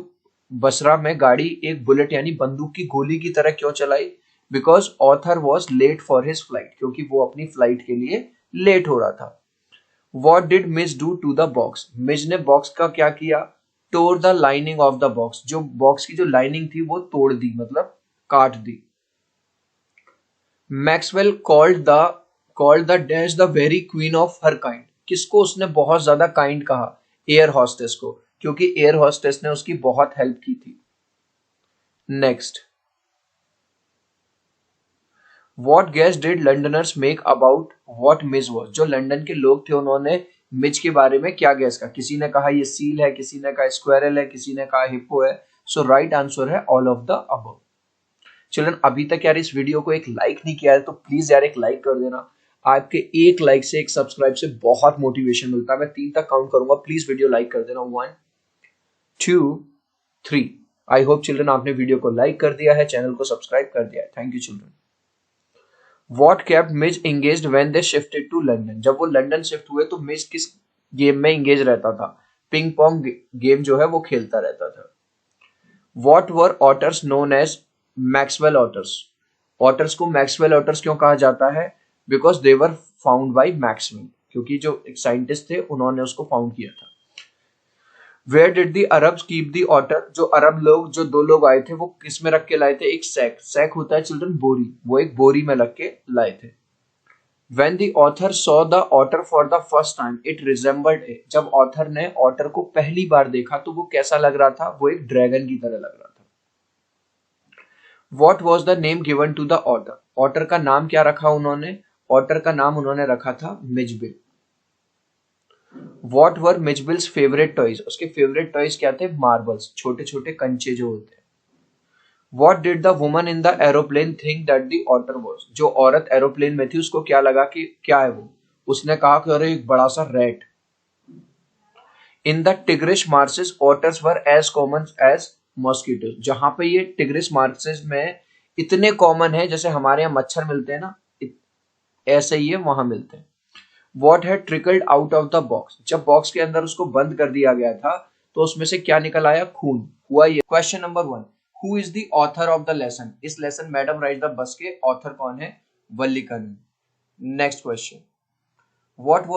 [SPEAKER 1] बसरा में गाड़ी एक बुलेट यानी बंदूक की गोली की तरह क्यों चलाई? Because author was late for his flight, क्योंकि वो अपनी फ्लाइट के लिए लेट हो रहा था। What did Mij do to the box? Mij ने बॉक्स का क्या किया? Tore the lining of the box, जो बॉक्स की जो लाइनिंग थी वो तोड़ दी, मतलब काट दी। Maxwell called the dash the very queen of her kind, किसको उसने बहुत ज्यादा काइंड कहा? एयर हॉस्टेस को, क्योंकि एयर हॉस्टेस ने उसकी बहुत हेल्प की थी। Next, what guess did Londoners make about what Mij was? जो लंदन के लोग थे उन्होंने मिज के बारे में क्या गेस कहा? किसी ने कहा ये सील है, किसी ने कहा स्क्वेरल है, किसी ने कहा हिप्पो है। So right answer is all of the above. Children, अभी तक यार इस वीडियो को एक लाइक नहीं किया है तो प्लीज यार एक लाइक कर देना। आपके एक लाइक से, एक सब्सक्राइब से बहुत मोटिवेशन मिलता है। मैं 3 तक काउंट करूंगा, प्लीज वीडियो लाइक कर देना। 1 2 3। आई होप चिल्ड्रन आपने वीडियो को लाइक कर दिया है, चैनल को सब्सक्राइब कर दिया है। Thank you children. What kept Mij engaged when they shifted to London? जब वो लंदन शिफ्ट हुए तो मिज किस गेम में एंगेज रहता था? पिंग पोंग गेम जो है वो खेलता रहता था। What were otters known as Maxwell otters? Otters को मैक्सवेल ऑटर्स क्यों कहा जाता है? Because they were found by Maxwell, क्योंकि जो एक साइंटिस्ट थे उन्होंने उसको फाउंड किया था। Where did the Arabs keep the otter? जो अरब लोग, जो 2 लोग आए थे वो किस में रख के लाए थे? एक सैक, सैक होता है चिल्ड्रन बोरी, वो एक बोरी में रख के लाए थे। When the author saw the otter for the first time, it resembled a, जब ऑथर ने ऑटर को पहली बार देखा तो वो कैसा लग रहा था? वो एक ड्रैगन की तरह लग रहा था। What was the name given to the otter? Otter का नाम क्या रखा उन्होंने? ऑटर का नाम उन्होंने रखा था Mijbil. What were Mijbil's favourite toys? उसके फेवरेट टॉयज क्या थे? मार्बल्स, छोटे छोटे कंचे जो होते हैं। What did the woman in the aeroplane think that the otter was? जो औरत एरोप्लेन में थी उसको क्या लगा कि क्या है वो? उसने कहा कि अरे एक बड़ा सा rat. In the Tigris marshes otters were as common as mosquito, जहां पे ये टिग्रिश मार्सेस में इतने कॉमन है जैसे हमारे यहाँ मच्छर मिलते हैं ना, ऐसे ही ये वहां मिलते हैं। What had trickled out of the box? जब बॉक्स के अंदर उसको बंद कर दिया गया था तो उसमें से क्या निकल आया? खून। हुआ ये। Question number 1, who is the author of the lesson? इस lesson madam rode the bus के ऑथर कौन है? Vallikannan. Next question, what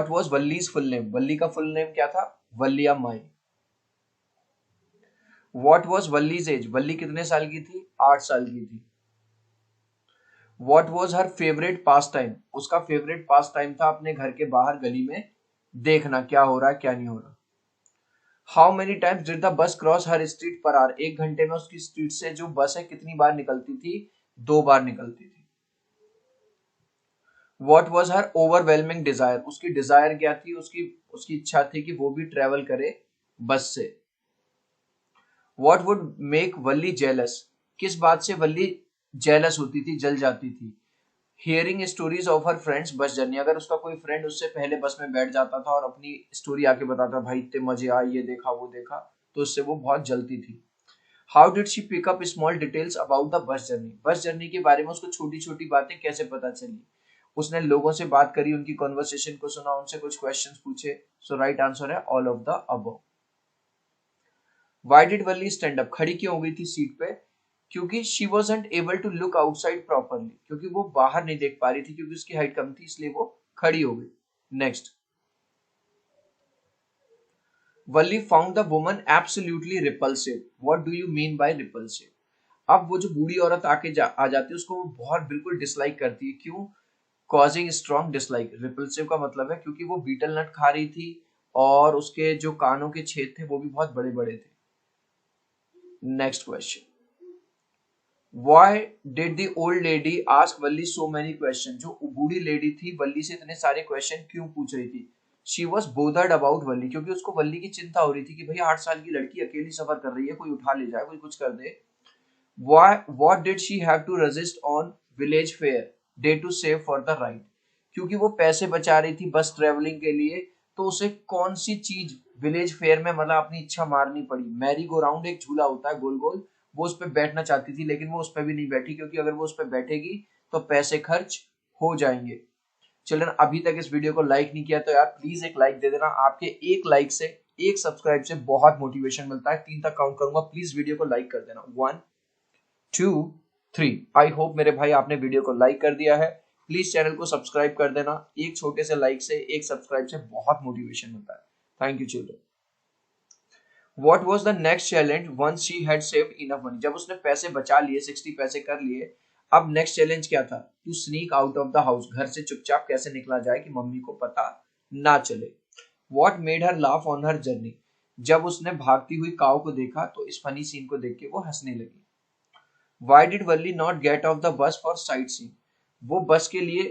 [SPEAKER 1] was Valli's full name? Valli का फुल नेम क्या था? Valliammai. What was Valli's age? Valli कितने साल की थी? 8 साल की थी। What was her favourite pastime? उसका फेवरेट पास टाइम था अपने घर के बाहर गली में देखना क्या हो रहा है क्या नहीं हो रहा। How many times did the bus cross her street per hour? 1 घंटे में उसकी स्ट्रीट से जो बस है कितनी बार निकलती थी? 2 बार निकलती थी। What was her overwhelming desire? उसकी डिजायर क्या थी? उसकी इच्छा थी कि वो भी ट्रेवल करे बस से। What would make Valli jealous? किस बात से वल्ली जेलस होती थी, जल जाती थी? Hearing stories of her friends bus journey, अगर उसका कोई फ्रेंड उससे पहले बस में बैठ जाता था और अपनी स्टोरी आके बताता, भाई इतने मजे आए, ये देखा वो देखा, तो उससे वो बहुत जलती थी। How did she pick up small details about the bus journey? Bus journey के बारे में उसको छोटी छोटी बातें कैसे पता चली? उसने लोगों से बात करी, उनकी कॉन्वर्सेशन को सुना, उनसे कुछ क्वेश्चंस पूछे। So right answer is all of the above. Why did Valli stand up? खड़ी क्यों हो गई थी सीट पे? क्योंकि she wasn't able to look outside properly, क्योंकि वो बाहर नहीं देख पा रही थी, क्योंकि उसकी हाइट कम थी, इसलिए वो खड़ी हो गई। Next, Valli found the woman absolutely repulsive. What do you mean by repulsive? अब वो जो बूढ़ी औरत आ जाती है उसको वो बहुत बिल्कुल डिसलाइक करती है। क्यों? Causing strong dislike. रिपल्सिव का मतलब है क्योंकि वो बीटल नट खा रही थी और उसके जो कानों के छेद थे वो भी बहुत बड़े बड़े थे। Next question, why did the old lady ask Valli so many question? जो बूढ़ी लेडी थी वल्ली से इतने सारे क्वेश्चन क्यों पूछ रही थी? शी वॉज बोदर्ड अबाउट वल्ली, क्योंकि उसको वल्ली की चिंता हो रही थी कि भाई 8 साल की लड़की अकेली सफर कर रही है, कोई उठा ले जाए, कोई कुछ कर दे। What did she have to resist on village fare day to save for the ride? क्योंकि वो पैसे बचा रही थी बस ट्रेवलिंग के लिए, तो उसे कौन सी चीज विलेज फेयर में मतलब अपनी इच्छा मारनी पड़ी? मैरी गो राउंड एक झूला होता है गोल गोल, वो उस पर बैठना चाहती थी लेकिन वो उस पर भी नहीं बैठी, क्योंकि अगर वो उस पर बैठेगी तो पैसे खर्च हो जाएंगे। चिल्ड्रन अभी तक इस वीडियो को लाइक नहीं किया तो यार प्लीज एक लाइक दे देना। आपके एक लाइक से, एक सब्सक्राइब से बहुत मोटिवेशन मिलता है। 3 तक काउंट करूंगा, प्लीज वीडियो को लाइक कर देना। 1 2 3। आई होप मेरे भाई आपने वीडियो को लाइक कर दिया है। प्लीज चैनल को सब्सक्राइब कर देना। एक छोटे से लाइक से, एक सब्सक्राइब से बहुत मोटिवेशन मिलता है। Thank you children. What was the next challenge once she had saved enough money? जब उसने पैसे बचा लिए, 60 पैसे कर लिए, अब नेक्स्ट चैलेंज क्या था? To sneak out of the house, घर से चुपचाप कैसे निकला जाए कि मम्मी को पता ना चले। What made her laugh on her journey? जब उसने भागती हुई काऊ को देखा तो इस फनी सीन को देख के वो हंसने लगी। Why did Valli not get off the bus for sightseeing? वो बस के लिए,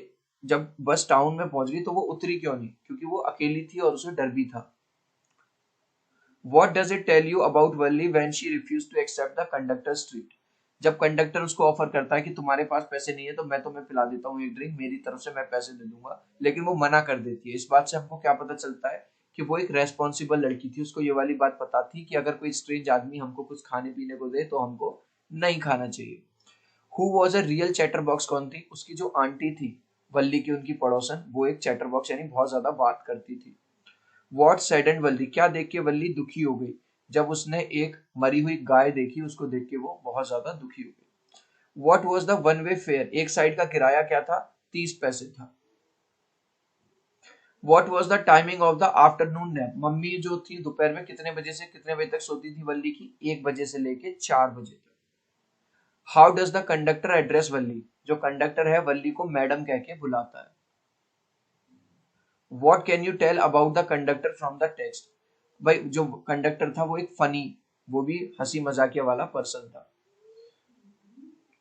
[SPEAKER 1] जब बस टाउन में पहुंच गई तो वो उतरी क्यों नहीं? क्योंकि वो अकेली थी और उसे डर भी था। What does it tell you about Valli when she refused to accept the conductor's treat? जब कंडक्टर उसको ऑफर करता है कि तुम्हारे पास पैसे नहीं है तो मैं तुम्हें पिला देता हूँ एक ड्रिंक, मेरी तरफ से मैं पैसे दे दूंगा, लेकिन वो मना कर देती है। इस बात से हमको क्या पता चलता है कि वो एक रेस्पॉन्सिबल लड़की थी। उसको ये वाली बात पता थी कि अगर कोई स्ट्रेंज आदमी हमको कुछ खाने पीने को दे तो हमको नहीं खाना चाहिए। Who was a real chatterbox? कौन थी? उसकी जो आंटी थी वल्ली की, उनकी पड़ोसन, वो एक चैटरबॉक्स यानी बहुत ज्यादा बात करती थी। What saddened वल्ली? क्या देख के वल्ली दुखी हो गई? जब उसने एक मरी हुई गाय देखी, उसको देख के वो बहुत ज्यादा दुखी हो गई। What was the one way fare? एक साइड का किराया क्या था? 30 पैसे था। What was the timing of the afternoon nap? Mummy जो थी दोपहर में कितने बजे से कितने बजे तक सोती थी वल्ली की? 1 बजे से लेके 4 बजे तक। How does the conductor address वल्ली? जो कंडक्टर है वल्ली को मैडम कह के बुलाता है। What can you tell about the conductor from the text? भाई जो कंडक्टर था वो एक फनी, वो भी हंसी मजाकिया वाला पर्सन था।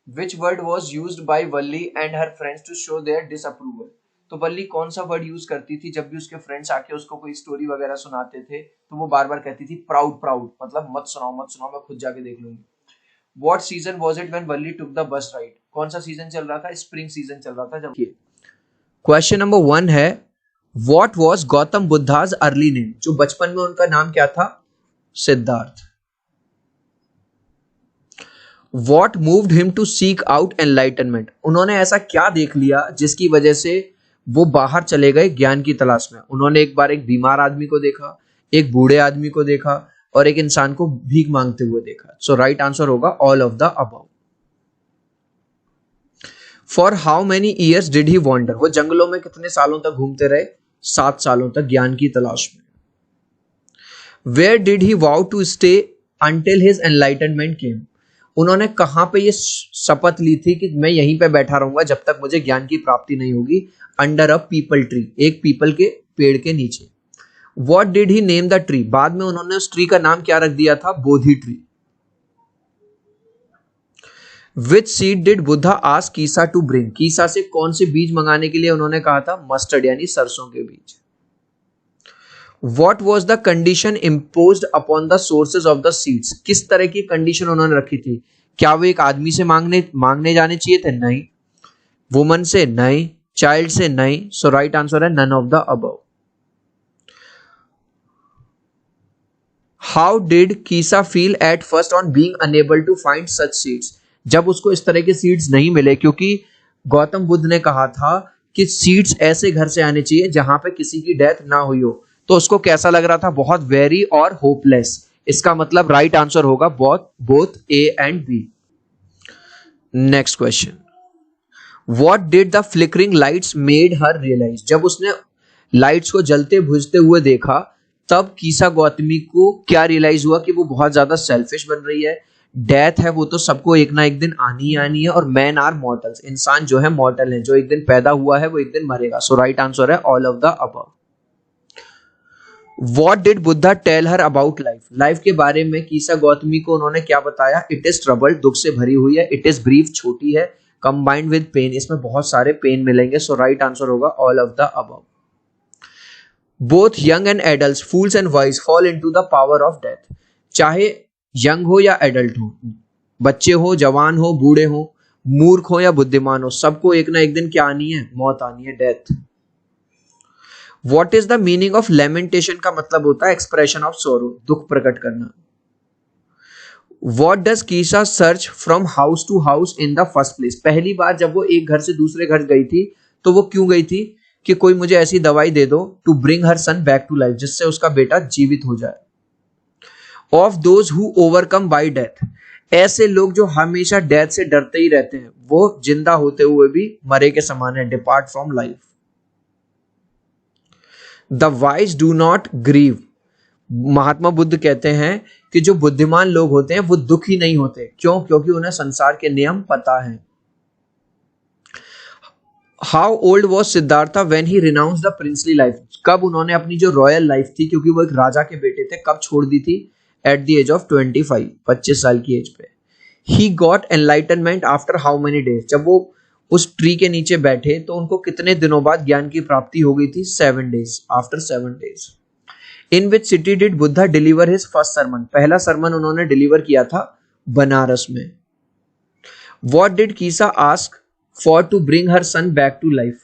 [SPEAKER 1] Which word was used by Valli and her friends to show their disapproval? तो वल्ली कौन सा वर्ड यूज करती थी जब भी उसके फ्रेंड्स आके उसको कोई स्टोरी वगैरह सुनाते थे तो वो बार बार कहती थी प्राउड प्राउड, मतलब मत सुनाओ मत सुनाओ, मैं खुद जाके देख लूंगी। What season was it when Valli took the bus ride? कौन सा सीजन चल रहा था? स्प्रिंग सीजन चल रहा था जब। क्वेश्चन नंबर 1 है What was Gautam बुद्धा's early name? जो बचपन में उनका नाम क्या था? Siddharth. What moved him to seek out enlightenment? उन्होंने ऐसा क्या देख लिया जिसकी वजह से वो बाहर चले गए ज्ञान की तलाश में? उन्होंने एक बार एक बीमार आदमी को देखा, एक बूढ़े आदमी को देखा और एक इंसान को भीख मांगते हुए देखा। सो राइट आंसर होगा all of the above. For how many years did he wander? वो जंगलों में कितने सालों तक घूमते रहे? 7 सालों तक ज्ञान की तलाश में। Where did he vow to stay until his enlightenment came? उन्होंने कहां पे ये शपथ ली थी कि मैं यहीं पे बैठा रहूंगा जब तक मुझे ज्ञान की प्राप्ति नहीं होगी? Under a people tree, एक पीपल के पेड़ के नीचे। What did he name the tree? बाद में उन्होंने उस ट्री का नाम क्या रख दिया था? Bodhi tree. Which seed did Buddha ask Kisa to bring? Kisa से कौन से बीज मंगाने के लिए उन्होंने कहा था? मस्टर्ड यानी सरसों के बीज। What was the condition imposed upon the sources of the seeds? किस तरह की कंडीशन उन्होंने रखी थी? क्या वो एक आदमी से मांगने जाने चाहिए थे? नहीं। वुमन से? नहीं। चाइल्ड से? नहीं। So right answer is none of the above. How did Kisa feel at first on being unable to find such seeds? जब उसको इस तरह के सीड्स नहीं मिले, क्योंकि गौतम बुद्ध ने कहा था कि सीड्स ऐसे घर से आने चाहिए जहां पे किसी की डेथ ना हुई हो, तो उसको कैसा लग रहा था? बहुत वेरी और होपलेस। इसका मतलब राइट आंसर होगा both A and B. Next question, what did the flickering lights made her realize? जब उसने लाइट्स को जलते बुझते हुए देखा तब कीसा गौतमी को क्या रियलाइज हुआ कि वो बहुत ज्यादा सेल्फिश बन रही है। डेथ है वो तो सबको एक ना एक दिन आनी ही आनी है, और मैन आर मॉर्टल्स, इंसान जो है मॉर्टल है, जो एक दिन पैदा हुआ है वो एक दिन मरेगा। So right answer is all of the above. What did Buddha tell her about life? Life के बारे में कीसा गौतमी को उन्होंने क्या बताया? इट इज ट्रबल्ड, दुख से भरी हुई है। इट इज ब्रीफ, छोटी है। कंबाइंड विद पेन, इसमें बहुत सारे पेन मिलेंगे। सो राइट आंसर होगा all of the above. Both young and adult, fools and wise fall into the power of death. चाहे यंग हो या एडल्ट हो, बच्चे हो, जवान हो, बूढ़े हो, मूर्ख हो या बुद्धिमान हो, सबको एक ना एक दिन क्या आनी है? मौत आनी है, death. What is the meaning of lamentation? का मतलब होता है एक्सप्रेशन ऑफ सोरो, दुख प्रकट करना। What does Kisa search from house to house in the first place? पहली बार जब वो एक घर से दूसरे घर गई थी तो वो क्यों गई थी? कि कोई मुझे ऐसी दवाई दे दो to bring her son back to life, जिससे उसका बेटा जीवित हो जाए। Of those who overcome by death, ऐसे लोग जो हमेशा डेथ से डरते ही रहते हैं, वो जिंदा होते हुए भी मरे के समान है, depart from life. The wise do not grieve, Mahatma Buddha कहते हैं कि जो बुद्धिमान लोग होते हैं वो दुखी नहीं होते। क्यों? क्योंकि उन्हें संसार के नियम पता है। How old was Siddhartha when he renounce the princely life, कब उन्होंने अपनी जो रॉयल लाइफ थी, क्योंकि वो एक राजा के बेटे थे, कब छोड़ दी थी? एट द एज ऑफ 25, 25 साल की एज पे। He got enlightenment after how many days, जब वो उस ट्री के नीचे बैठे तो उनको कितने दिनों बाद ज्ञान की प्राप्ति हो गई थी? 7 days, after 7 days। In which city did Buddha deliver his first sermon, पहला सरमन उन्होंने डिलीवर किया था बनारस में। What did Kisa ask for to bring her son back to life,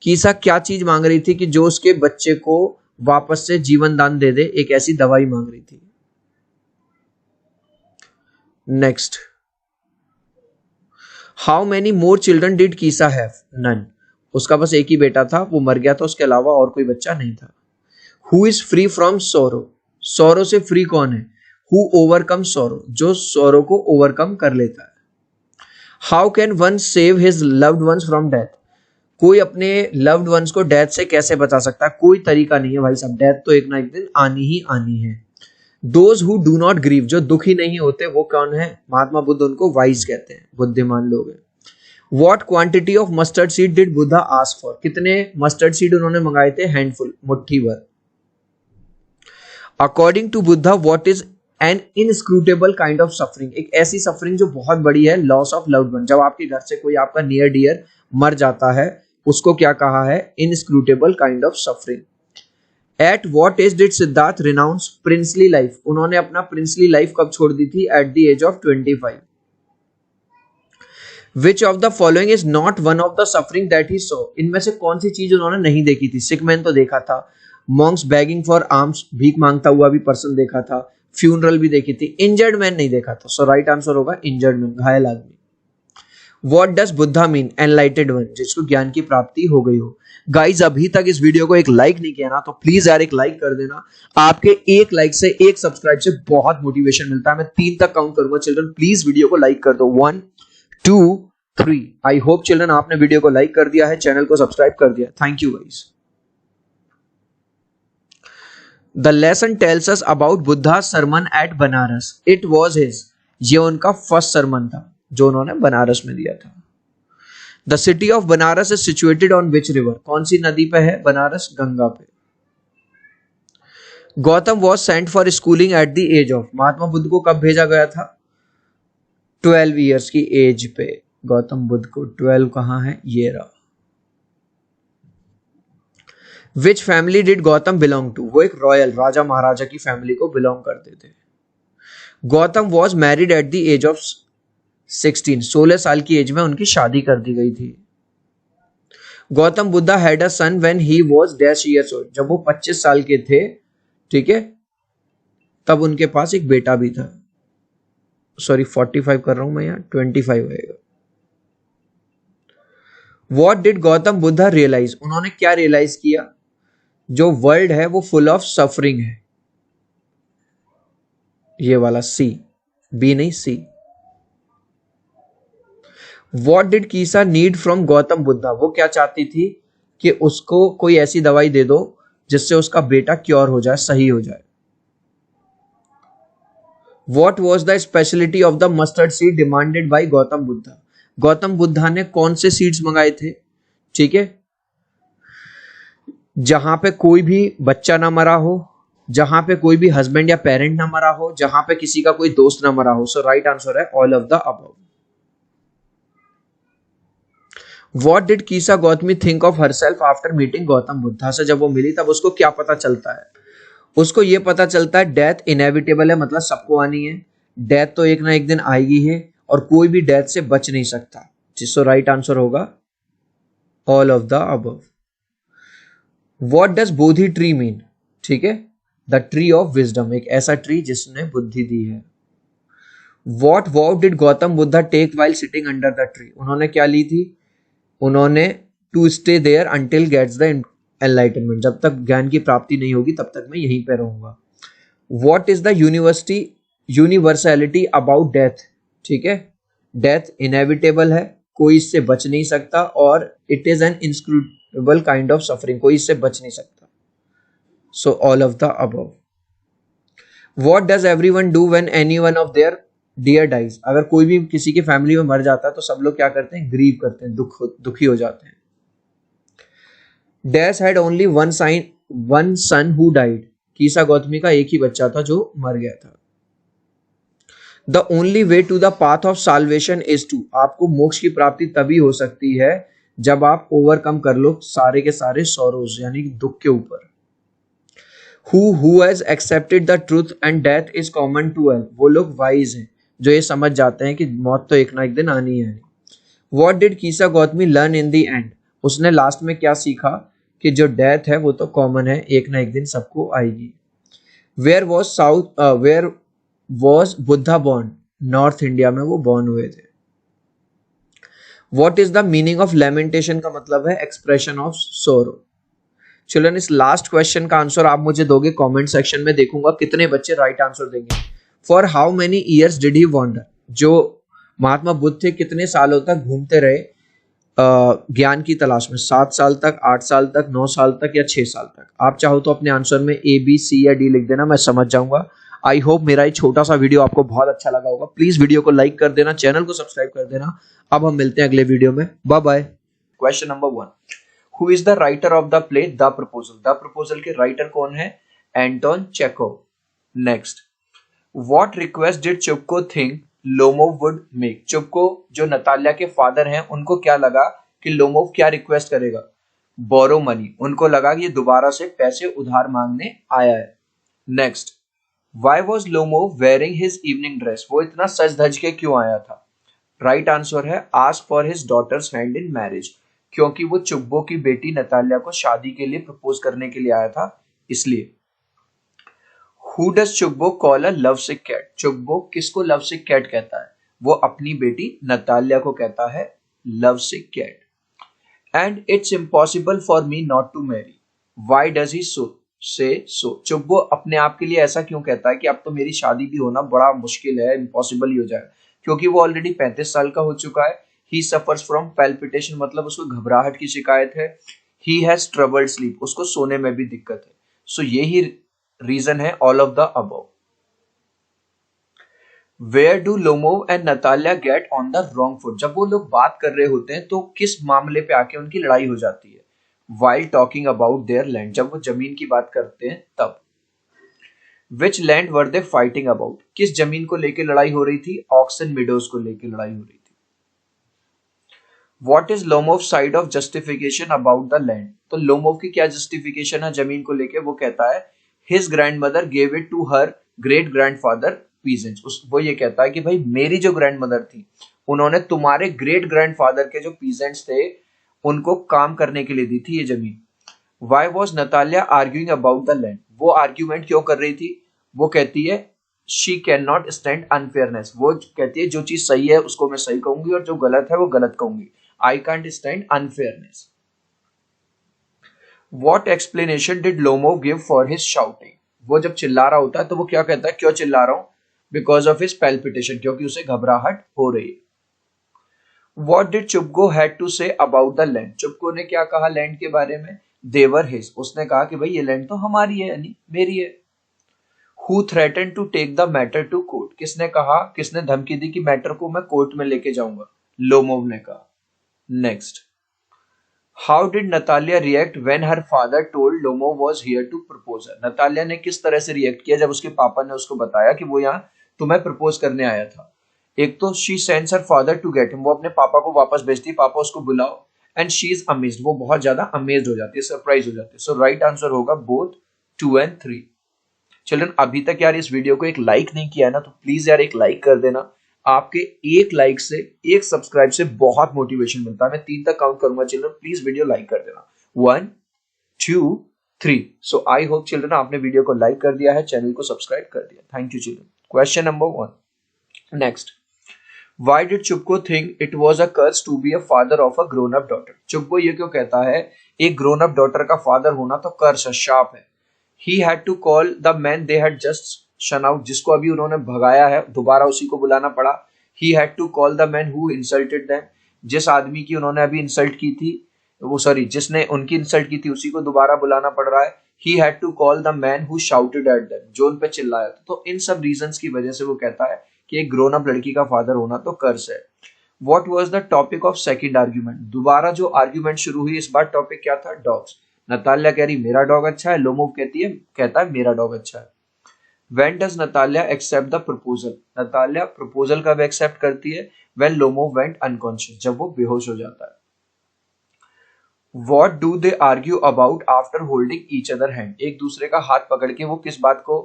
[SPEAKER 1] Kisa क्या चीज मांग रही थी कि जो उसके बच्चे को वापस से जीवन दान दे दे? एक ऐसी दवाई मांग रही थी। Next, how many more children did Kisa have? None, उसका बस एक ही बेटा था, वो मर गया था, उसके अलावा और कोई बच्चा नहीं था। Who is free from sorrow, सोरो से फ्री कौन है? हु ओवरकम सोरो, जो सोरो को ओवरकम कर लेता है। How can one save his loved ones from death, कोई अपने लव्ड वंस को डेथ से कैसे बचा सकता है? कोई तरीका नहीं है भाई साहब, डेथ तो एक ना एक दिन आनी ही आनी है। Those who do not grieve, जो दुखी नहीं होते, वो कौन है? महात्मा बुद्ध उनको वाइज कहते हैं, बुद्धिमान लोग हैं। What quantity of mustard seed did Buddha ask for, कितने मस्टर्ड सीड उन्होंने मंगाए थे? हैंडफुल, मुट्ठी भर। According to Buddha, what is an inscrutable kind of suffering, एक ऐसी सफरिंग जो बहुत बड़ी है, लॉस ऑफ लव्ड वन, जब आपके घर से कोई आपका नियर डियर मर जाता है, उसको क्या कहा है? Inscrutable kind of suffering. At what age did Siddhartha renounce princely life, उन्होंने अपना प्रिंसली लाइफ कब छोड़ दी थी? At the age of 25। Which of the following is not one of the suffering that he saw, इनमें से कौन सी चीज उन्होंने नहीं देखी थी? सिक मैन तो देखा था, मॉन्क्स बैगिंग फॉर आर्म्स, भीख मांगता हुआ भी पर्सन देखा था, फ्यूनरल भी देखी थी, इंजर्ड मैन नहीं देखा था। सो राइट आंसर होगा इंजर्ड मैन, घायल आदमी। What does Buddha mean? एनलाइटेड one, जिसको ज्ञान की प्राप्ति हो गई हो। गाइज, अभी तक इस वीडियो को एक लाइक नहीं किया ना, तो प्लीज यार एक लाइक कर देना। आपके एक लाइक से, एक सब्सक्राइब से बहुत मोटिवेशन मिलता है। मैं 3 तक काउंट करूंगा चिल्ड्रन, प्लीज वीडियो को लाइक कर दो। 1 2 3। आई होप चिल्ड्रन आपने वीडियो को लाइक कर दिया है, चैनल को सब्सक्राइब कर दिया। Thank you guys. The lesson tells us about Buddha sermon at Banaras, it was his, ये उनका फर्स्ट सरमन था जो उन्होंने बनारस में दिया था। The city of Banaras is situated on which river, कौन सी नदी पे है बनारस? गंगा पे। Gautam was sent for schooling at the age of, Mahatma Buddha को कब भेजा गया था? 12 ईयर्स की एज पे गौतम बुद्ध को। 12 कहां है? ये रहा। Which family did Gautam belong to, वो एक रॉयल राजा महाराजा की फैमिली को बिलोंग करते थे। Gautam was married at the age of 16 साल की एज में उनकी शादी कर दी गई थी। Gautam Buddha had a son when he was dash years old, जब वो 25 साल के थे, ठीक है, तब उनके पास एक बेटा भी था। सॉरी 45 कर रहा हूं मैं, यहाँ 25 आएगा। What did Gautam Buddha realize, उन्होंने क्या रियलाइज किया? जो वर्ल्ड है वो फुल ऑफ सफरिंग है। ये वाला सी, बी नहीं सी। What did कीसा need from Gautam Buddha, वो क्या चाहती थी? कि उसको कोई ऐसी दवाई दे दो जिससे उसका बेटा क्योर हो जाए, सही हो जाए। What was the speciality of the mustard seed demanded by Gautam Buddha, Gautam Buddha ने कौन से सीड्स मंगाए थे? ठीक है, जहां पे कोई भी बच्चा ना मरा हो, जहां पे कोई भी हस्बैंड या पेरेंट ना मरा हो, जहां पे किसी का कोई दोस्त ना मरा हो। सो right answer is all of the above. What did कीसा Gautami think of herself after meeting Gautam Buddha से, जब वो मिली तब उसको क्या पता चलता है? उसको ये पता चलता है डेथ इनएविटेबल है, मतलब सबको आनी है, डेथ तो एक ना एक दिन आएगी है, और कोई भी डेथ से बच नहीं सकता। जिसको राइट आंसर होगा all of the above. What does Bodhi tree mean? ठीक है, द ट्री ऑफ विजडम, एक ऐसा ट्री जिसने बुद्धि दी है। What vow did Gautam Buddha take while sitting under the tree, उन्होंने क्या ली थी? उन्होंने to stay there until gets the enlightenment, जब तक ज्ञान की प्राप्ति नहीं होगी तब तक मैं यहीं पे रहूंगा। What is the universality about death, ठीक है, डेथ इनएविटेबल है, कोई इससे बच नहीं सकता, और it is an inscrutable kind of suffering, कोई इससे बच नहीं सकता। So all of the above. What does everyone do when any one of their dear dies, अगर कोई भी किसी की फैमिली में मर जाता है तो सब लोग क्या करते हैं, ग्रीव करते हैं, दुखी हो जाते हैं। Dash had only one son who died, Kisa Gotami का एक ही बच्चा था जो मर गया था। The only way to the path of salvation is to, आपको मोक्ष की प्राप्ति तभी हो सकती है जब आप ओवरकम कर लो सारे के सारे सॉरोज, यानी दुख के ऊपर। Who has accepted the truth and death is common to all, वो लोग वाइज हैं जो ये समझ जाते हैं कि मौत तो एक ना एक दिन आनी है। What did कीसा Gautami learn in the end, उसने लास्ट में क्या सीखा कि जो डेथ है वो तो कॉमन है, एक ना एक दिन सबको आएगी। Where was Buddha born, north India में वो बॉर्न हुए थे। What is the meaning of lamentation, का मतलब है एक्सप्रेशन ऑफ sorrow। चिल्ड्रन, इस लास्ट क्वेश्चन का आंसर आप मुझे दोगे कमेंट सेक्शन में, देखूंगा कितने बच्चे राइट आंसर देंगे। For how many years did he wonder, जो महात्मा बुद्ध थे कितने सालों तक घूमते रहे ज्ञान की तलाश में, 7 साल तक, 8 साल तक, 9 साल तक या 6 साल तक। आप चाहो तो अपने आंसर में A B C या D लिख देना, मैं समझ जाऊंगा। आई होप मेरा ये छोटा सा वीडियो आपको बहुत अच्छा लगा होगा। प्लीज वीडियो को लाइक कर देना, चैनल को सब्सक्राइब कर देना। अब हम मिलते हैं अगले वीडियो में, bye bye. Question number 1, Who is the writer of the play The Proposal? The Proposal के राइटर कौन है? Anton Chekhov. Next, What request did Chubukov think Lomov would make? Chubukov जो नतालिया के फादर हैं उनको क्या लगा कि लोमोव क्या रिक्वेस्ट करेगा? बोरो मनी, उनको लगा कि ये दोबारा से पैसे उधार मांगने आया है। Next, Why was Lomov wearing his evening dress? वो इतना सज धज के क्यों आया था? राइट आंसर है Ask for his daughter's hand in marriage, क्योंकि वो चुब्बो की बेटी नतालिया को शादी के लिए प्रपोज करने के लिए आया था, इसलिए। Who does Chubukov call a love sick cat? Chubukov किसको लव सिक कैट कहता है? वो अपनी बेटी नतालिया को कहता है love sick cat. And it's impossible for me not to marry, why does he say so? चुब्बो अपने आप के लिए ऐसा क्यों कहता है कि अब तो मेरी शादी भी होना बड़ा मुश्किल है, इम्पॉसिबल ही हो जाएगा, क्योंकि वो ऑलरेडी 35 साल का हो चुका है। He suffers from palpitation, मतलब उसको घबराहट की शिकायत है। He has troubled sleep, उसको सोने में भी दिक्कत है। So यही रीजन है all of the above. Where do Lomov and Natalia get on the wrong foot? जब वो लोग बात कर रहे होते हैं तो किस मामले पे आके उनकी लड़ाई हो जाती है? While talking about their land, जब वो जमीन की बात करते हैं तब। Which land were they fighting about? किस जमीन को लेके लड़ाई हो रही थी? Oxen Meadows को लेके लड़ाई हो रही थी। What is Lomov's side of justification about the land? तो लोमोव की क्या जस्टिफिकेशन है जमीन को लेके? वो कहता है His grandmother gave it to her great grandfather peasants. वो ये कहता है कि भाई मेरी जो ग्रैंडमदर थी उन्होंने तुम्हारे ग्रेट ग्रैंडफादर के जो पीजेंट्स थे उनको काम करने के लिए दी थी ये जमीन। Why was Natalia arguing about the land? वो आर्ग्यूमेंट क्यों कर रही थी? वो कहती है She cannot stand unfairness. वो कहती है जो चीज सही है उसको मैं सही कहूंगी और जो गलत है वो गलत कहूंगी। I can't stand unfairness. What explanation did Lomov give for his shouting? वो जब चिल्ला रहा होता है तो वो क्या कहता है, क्यों चिल्ला रहा हूं? Because of his palpitation, क्योंकि उसे घबराहट हो रही है। What did चुपको had to say about the land? चुपको ने क्या कहा लैंड के बारे में? They were his. उसने कहा कि भाई ये लैंड तो हमारी है, यानी मेरी है। Who threatened to take the matter to court? किसने कहा, किसने धमकी दी कि मैटर को मैं कोर्ट में लेके जाऊंगा? लोमोव ने कहा। Next, how did Natalia react when her father told Lomov was here to propose her? Natalia ने किस तरह से रिएक्ट किया जब उसके पापा ने उसको बताया कि वो यहाँ तुम्हें प्रपोज करने आया था? एक तो she sends her father to get him, वो अपने पापा को वापस भेजती, पापा उसको बुलाओ, and she is amazed, वो बहुत ज्यादा अमेज्ड हो जाती है, सरप्राइज हो जाती है। सो राइट आंसर होगा बोथ 2 and 3। चिल्ड्रन, अभी तक यार इस वीडियो को एक लाइक नहीं किया है ना, तो प्लीज यार एक लाइक कर देना। आपके एक लाइक से, एक सब्सक्राइब से बहुत मोटिवेशन मिलता है। मैं 3 तक काउंट करूंगा चिल्ड्रन, प्लीज वीडियो लाइक कर देना। 1 2 3। सो आई होप चिल्ड्रन आपने वीडियो को लाइक कर दिया है, चैनल को सब्सक्राइब कर दिया। Thank you children. Question number 1। Next, Why did Chupko think it was a curse to be a father of a grown up daughter? चुपको ये क्यों कहता है एक grown up daughter का father होना तो कर्स है, शाप है. He had to call the man they had just shun out, जिसको अभी उन्होंने भगाया है दोबारा उसी को बुलाना पड़ा. He had to call the man who insulted them, जिस आदमी की उन्होंने अभी इंसल्ट की थी वो सॉरी जिसने उनकी इंसल्ट की थी उसी को दोबारा बुलाना पड़ रहा है. He had to call the man who shouted at them, जो उन पे चिल्लाया था. तो इन सब रीजंस की वजह से वो कहता है कि एक ग्रोन अप लड़की का फादर होना तो कर्स है. What was the topic of second argument? दोबारा जो आर्ग्यूमेंट शुरू हुई इस बार टॉपिक क्या था? डॉग्स. नताल्या कह रही मेरा डॉग अच्छा है, लोमोव कहता है मेरा डॉग अच्छा है. When does Natalia accept the proposal? Natalya proposal कब एक्सेप्ट करती है? When Lomov went unconscious, जब वो बेहोश हो जाता है. What do they argue about after holding each other hand? एक दूसरे का हाथ पकड़ के वो किस बात को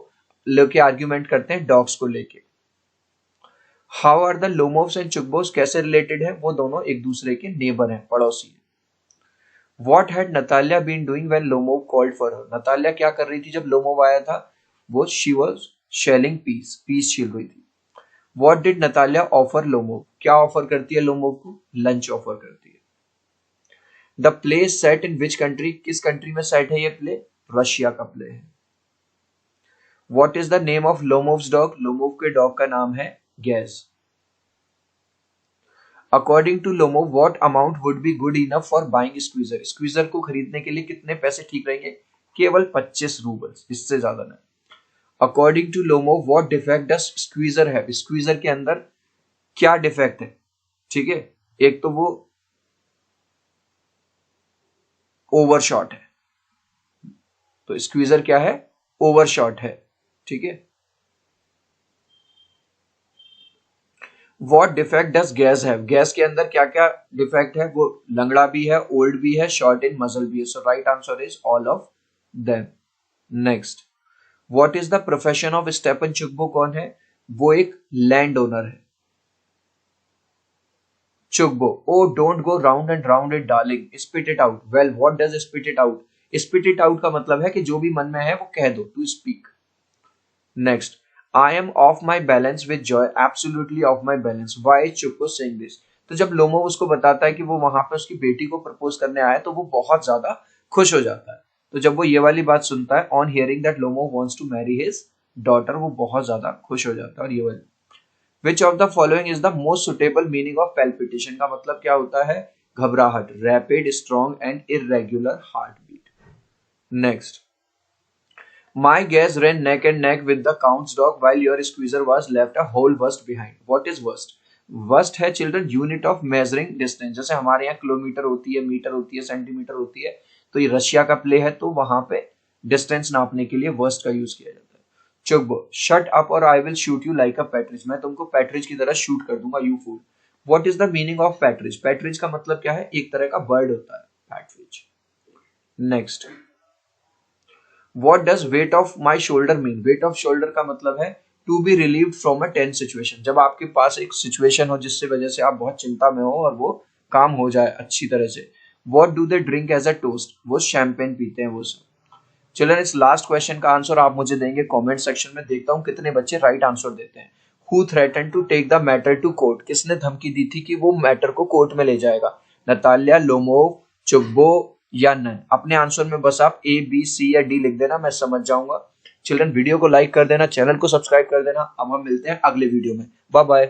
[SPEAKER 1] लेके आर्ग्यूमेंट करते हैं? डॉग्स को लेके. How are the Lomovs and Chukbos कैसे रिलेटेड है? वो दोनों एक दूसरे के नेबर हैं, पड़ोसी हैं. What had Natalia been doing when Lomov called for her? Natalya क्या कर रही थी जब लोमोव आया था? वो she was shelling peas, peas छील रही थी. What did Natalia offer Lomov? क्या ऑफर करती है लोमोव को? लंच ऑफर करती है. The play is set in which country? किस कंट्री में सेट है ये प्ले? रशिया का प्ले है. What is the name of Lomov's dog? Lomov के डॉग का नाम है gas. According to Lomov, what amount would be good enough for buying squeezer? Squeezer को खरीदने के लिए कितने पैसे ठीक रहेंगे? केवल 25 रूबल्स, इससे ज्यादा नहीं. According to Lomov, what defect does squeezer have? Squeezer के अंदर क्या डिफेक्ट है? ठीक है, एक तो वो ओवरशॉट है, तो स्क्वीजर क्या है? ओवरशॉट है. ठीक है. What defect does gas have? Gas के अंदर क्या क्या डिफेक्ट है? वो लंगड़ा भी है, ओल्ड भी है, शॉर्ट इन मसल भी है. So right answer is all of them. Next, what is the profession of Stepan चुकबो? कौन है? वो एक लैंड ओनर है. चुकबो, oh don't go round and round it darling, spit it out. Well what does spit it out? Spit it out का मतलब है कि जो भी मन में है वो कह दो, to speak. Next, I am off my balance with joy, absolutely off my balance. Why is Chupko saying this? तो जब लोमोव उसको बताता है कि वो वहां पे उसकी बेटी को प्रपोज करने आया तो वो बहुत ज्यादा खुश हो जाता है. तो जब वो ये वाली बात सुनता है, on hearing that Lomov wants to marry his daughter, वो बहुत ज्यादा खुश हो जाता है. और ये वाली, which of the following is the most suitable meaning of palpitation? का मतलब क्या होता है? घबराहट, rapid, strong and irregular heart beat. Next, My gas ran neck and neck with the count's dog while your squeezer was left a whole verst behind. What is verst? Verst है children unit of measuring distance. जैसे हमारे यहाँ kilometre होती है, metre होती है, centimetre होती है, तो ये रशिया का प्ले है तो वहां पे डिस्टेंस नापने के लिए वर्स्ट का यूज किया जाता है. चुकबो, शट अप और I will shoot you like a partridge. मैं तुमको पैट्रिज की तरह शूट कर दूंगा, you fool. What is the meaning of partridge? Partridge का मतलब क्या है? एक तरह का बर्ड होता है partridge. Next, What does weight of my shoulder mean? Weight of shoulder का मतलब है to be relieved from a tense situation. जब आपके पास एक सिचुएशन हो जिससे वजह से आप बहुत चिंता में हो और वो काम हो जाए अच्छी तरह से. What do they drink as a toast? वो शैंपेन पीते हैं वो सब. चलिए इस लास्ट क्वेश्चन का आंसर आप मुझे देंगे कमेंट सेक्शन में. देखता हूँ कितने बच्चे राइट आंसर देते हैं. Who threatened to take the matter to court? किसने धमकी दी थी कि वो मैटर को कोर्ट में ले जाएगा? नताल्या, लोमोव, चुकबो या नन? अपने आंसर में बस आप ए, बी, सी या डी लिख देना, मैं समझ जाऊंगा. चिल्ड्रन वीडियो को लाइक कर देना, चैनल को सब्सक्राइब कर देना. अब हम मिलते हैं अगले वीडियो में. Bye bye.